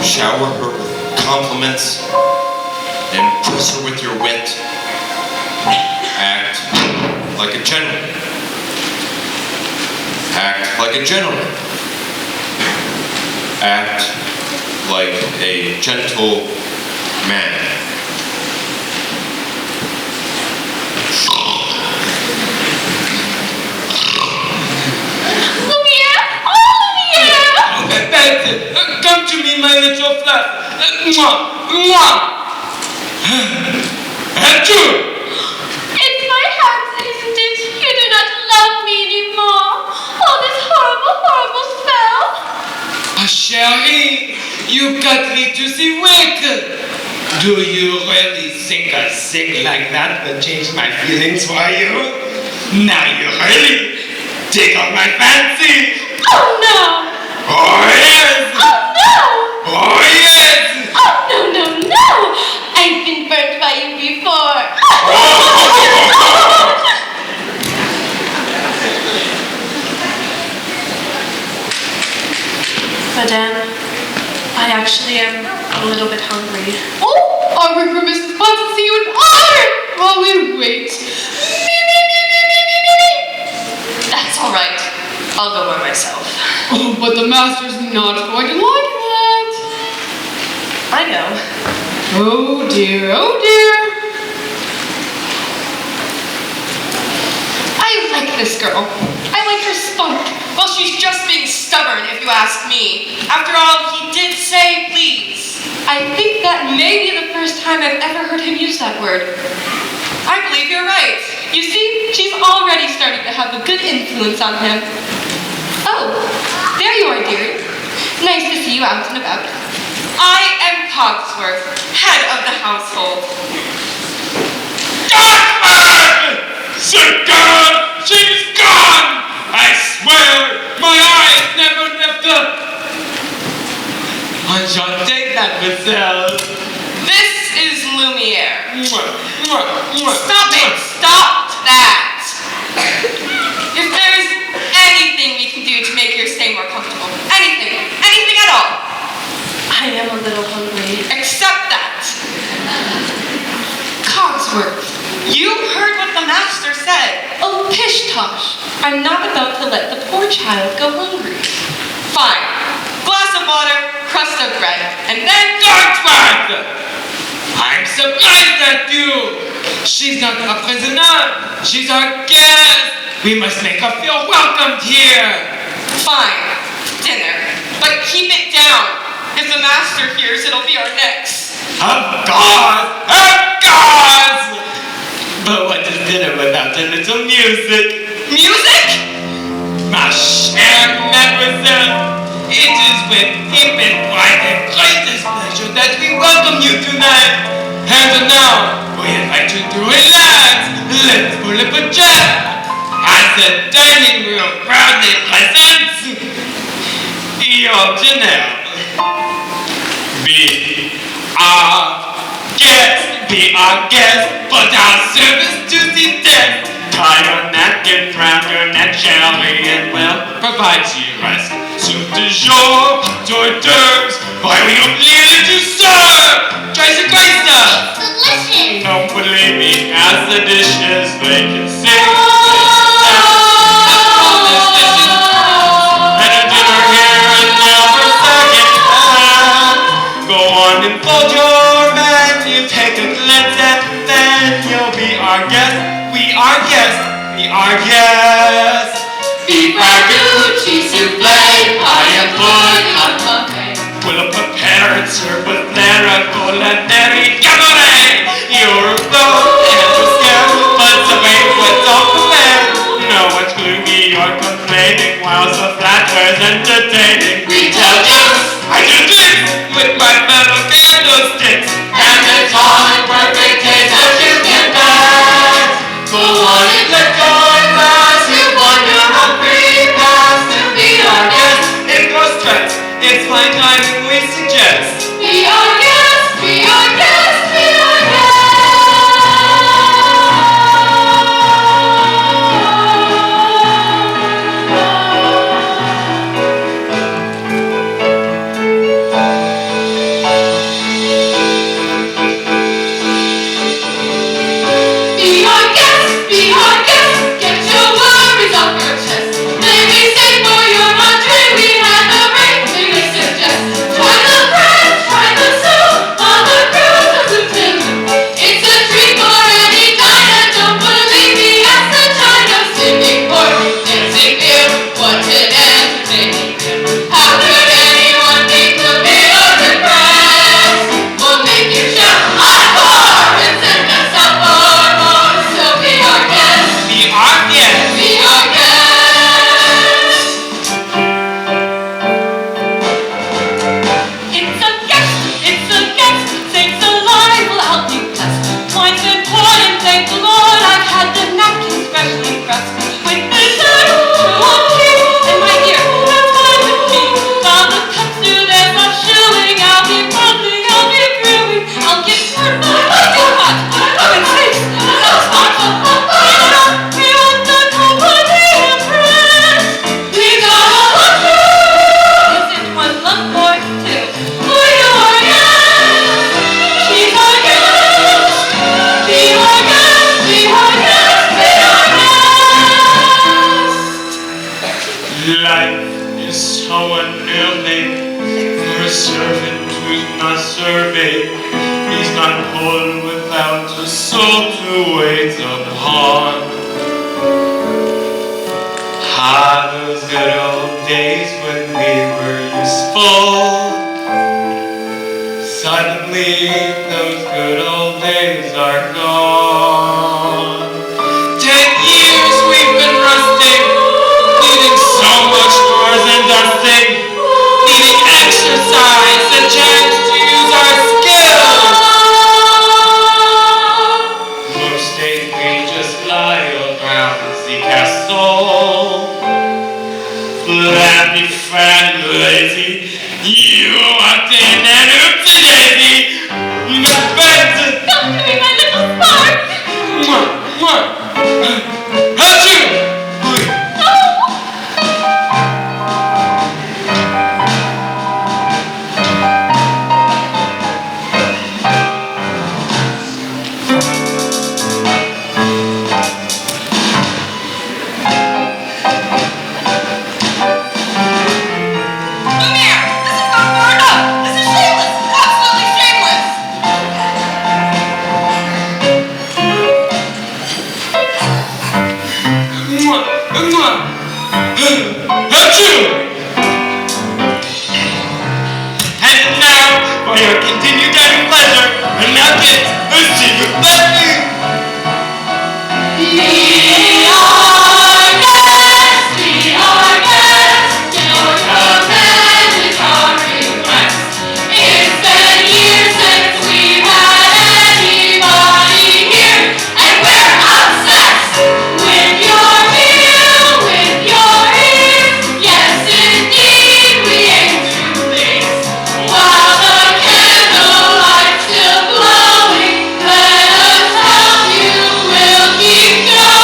Shower her with compliments, impress her with your wit, act like a gentleman. Act like a gentleman. Act like a gentle man. Lumiere! Oh, Lumiere! That's it. Come to me, my little fluff. Mwah, mwah. Achoo! It's my hands, isn't it? You do not love me anymore. Oh, this horrible, horrible spell. Ah, chérie, you got me to the wick. Do you really think a thing like that will change my feelings for you? Now you really tickle my fancy. Oh, no. Oh, yes. Oh, no. Oh, yes. Oh, no, no, no. I've been burnt by you before. Madame, I actually am a little bit hungry. Oh, our work for Mrs. Potts to see you in honor while we wait. Me, me, me, me, me, me, me, me. That's all right. I'll go by myself. Oh, but the master's not going to like that. I know. Oh dear, oh dear. I like this girl. I like her spunk. Well, she's just being stubborn, if you ask me. After all, he did say please. I think that may be the first time I've ever heard him use that word. I believe you're right. You see, she's already starting to have a good influence on him. Oh, there you are, dearie. Nice to see you out and about. I am Cogsworth, head of the household. The girl, she's gone! I swear, my eyes never left her. Enchanté, mademoiselle. This is Lumiere. Mwah, mwah, mwah. Stop it! Stop that! If there's anything we can do to make your stay more comfortable, anything at all, I am a little hungry. except that. Cogsworth, you heard what the master said. Oh, pish-tosh. I'm not about to let the poor child go hungry. Fine. Glass of water, crust of bread, and then... Cogsworth! I'm surprised at you. She's not a prisoner. She's our guest. We must make her feel welcomed here. Fine. Dinner. But keep it down. If the master hears, it'll be our necks. Of course! Of course! But what is dinner without a little music? Music? Ma chère mademoiselle, it is with deep and pride and greatest pleasure that we welcome you tonight. And now, we invite you to relax. Let's pull up a chair. As the dining room proudly presents your dinner. Be our guest, put our service to the test. Tie your napkin round your neck, shall we? And we'll provide you rest. Soup du jour, hors d'oeuvres. Why we don't leave it to serve? Try some great stuff. Delicious. Don't believe me, ask the dishes, they can sing. And a dinner here and now for second hand. Go on and fold your menu, take a glance at then you'll be our guest. We are guests, we are guests. Beef ragu, cheese souffle, pie and pudding on buffet. We'll prepare and serve with Lara, culinary cabaret. You're a boat and we're scared, but the banquet's all prepared. No one's gloomy or complaining, while the flatware's entertaining. We tell jokes, I do this with my metal candlesticks. and it's all in perfect taste as you can pass. Go on and let your glass, you wonder how free pass to be our guest. It goes stretch, it's fine dining we suggest. Be our guest, be our guest, be our guest. Be our guest, be our guest. Get your worries off your chest. Maybe stay for your entree. We had the break, may we suggest. Try the bread, try the soup. On the cruise of the Timbuk. It's a treat for any diner. Don't believe me, ask the China singing for dancing here. What's an entertaining here? How could anyone think to be unimpressed? We'll make you shout encore and send us out for more. So be our guest, Be our guest. be our guest. It's a guest, sakes alive will help you bless. Wine's been poured and thank the Lord, I've had the napkins freshly pressed. With dessert, true on tea, and my dear, that's fine with me. While the cups do their soft shoeing, I'll be bubbling, I'll be brewing, I'll get purple, I'll get hot, I'm in face, that's hot. We want the company impressed. We got a lot to Isn't one love for two? For you are guest, she's our guest. Be our guest, be our guest, be our guest. Life is so unnerving for a servant who's not serving. He's not born without a soul to wait upon. Ah, those good old days when we were useful. Suddenly, those good old days are gone. 10 years we've been rusting, needing so much more than dusting, needing exercise, a chance to use our skills. Most days we just lie around the castle, flabby, fat, and lazy. You walked in and oopsie daisy, no better. Come to me, my little spark. Mwah, mwah. Achoo! Lumiere, this is not far enough. This is shameless, absolutely shameless. Mwah, mwah. Achoo! And now, for your continued dining pleasure, and now get a secret blessing. Be our guest, be our guest. Your command is our request. It's been years since we've had anybody here, and we're obsessed with your meal, with your ears. Yes, indeed, we aim to please. While the candlelight's still glowing, let us help you. We'll keep going.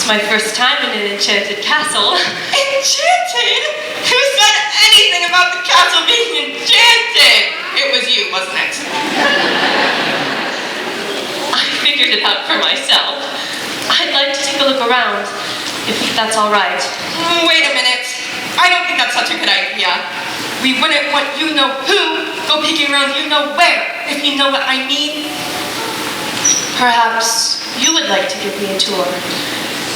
My first time in an enchanted castle. Enchanted? Who said anything about the castle being enchanted? It was you, wasn't it? I figured it out for myself. I'd like to take a look around, if that's all right. Wait a minute. I don't think that's such a good idea. We wouldn't want you-know-who go peeking around you-know-where, if you know what I mean. Perhaps you would like to give me a tour.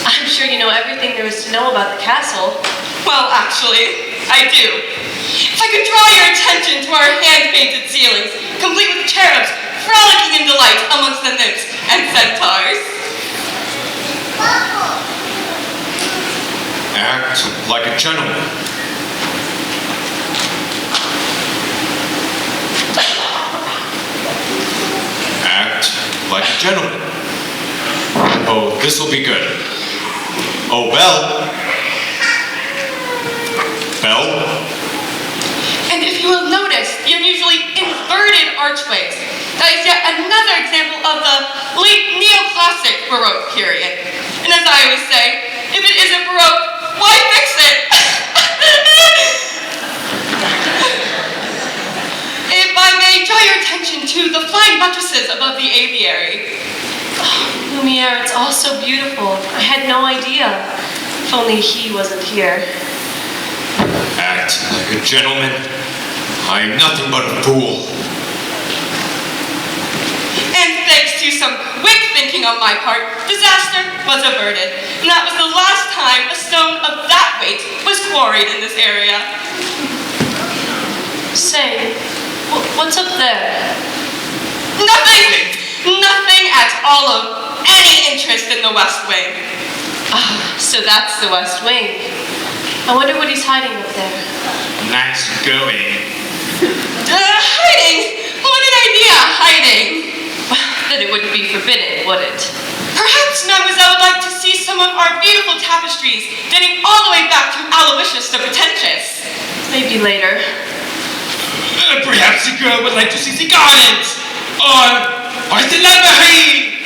I'm sure you know everything there is to know about the castle. Well, actually, I do. If I could draw your attention to our hand-painted ceilings, complete with cherubs frolicking in delight amongst the nymphs and centaurs. Act like a gentleman. Act like a gentleman. Oh, this will be good. Oh, Belle. Belle? And if you will notice, the unusually inverted archways. That is yet another example of the late neoclassic Baroque period. And as I always say, if it isn't Baroque, why fix it? If I may draw your attention to the flying buttresses above the aviary. Oh, Lumiere, it's all so beautiful. I had no idea. If only he wasn't here. Act like a gentleman. I am nothing but a fool. And thanks to some quick thinking on my part, disaster was averted. And that was the last time a stone of that weight was quarried in this area. Say, what's up there? Nothing! Nothing at all of any interest in the West Wing. Ah, so that's the West Wing. I wonder what he's hiding up there. Nice going. Hiding? What an idea, hiding. Well, then it wouldn't be forbidden, would it? Perhaps Mademoiselle would like to see some of our beautiful tapestries dating all the way back to Aloysius the Pretentious. Maybe later. Perhaps the girl would like to see the gardens. Or the library.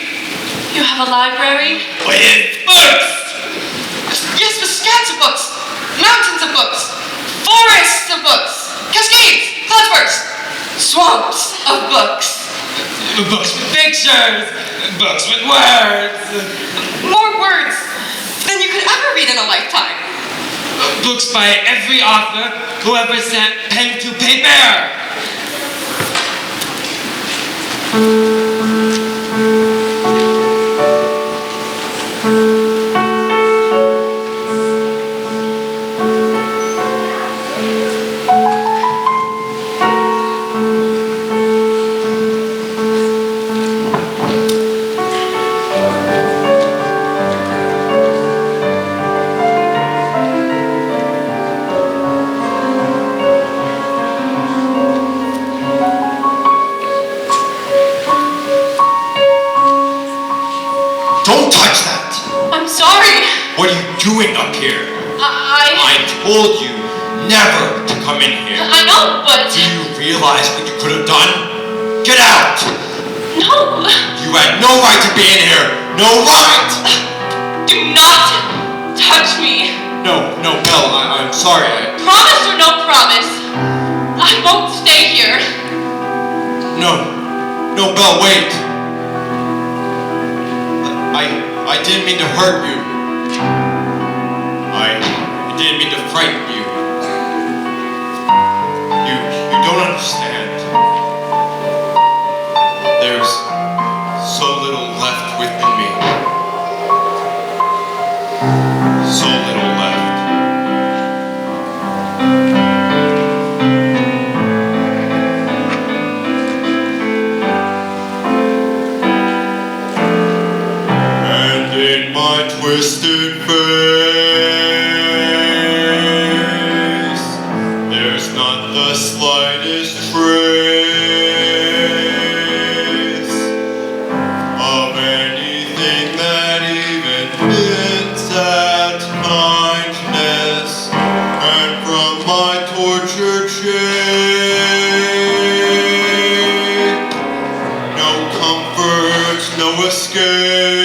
You have a library? With books. Yes, with scats of books, mountains of books, forests of books, cascades, cloudbursts, swamps of books. Books with pictures. Books with words. More words than you could ever read in a lifetime. Books by every author who ever sent pen to paper. Don't touch that! I'm sorry. What are you doing up here? I told you never to come in here. I know, but... Do you realize what you could have done? Get out! No! You had no right to be in here! No right! Do not touch me. No, Belle, I'm sorry. Promise or no promise, I won't stay here. No, Belle, wait. I didn't mean to hurt you. I didn't mean to frighten you. You don't understand. There's so little left within me. So little left. And in my twisted face, there's not the slightest trace of anything that even hints at kindness. And from my tortured shape, no comfort, no escape.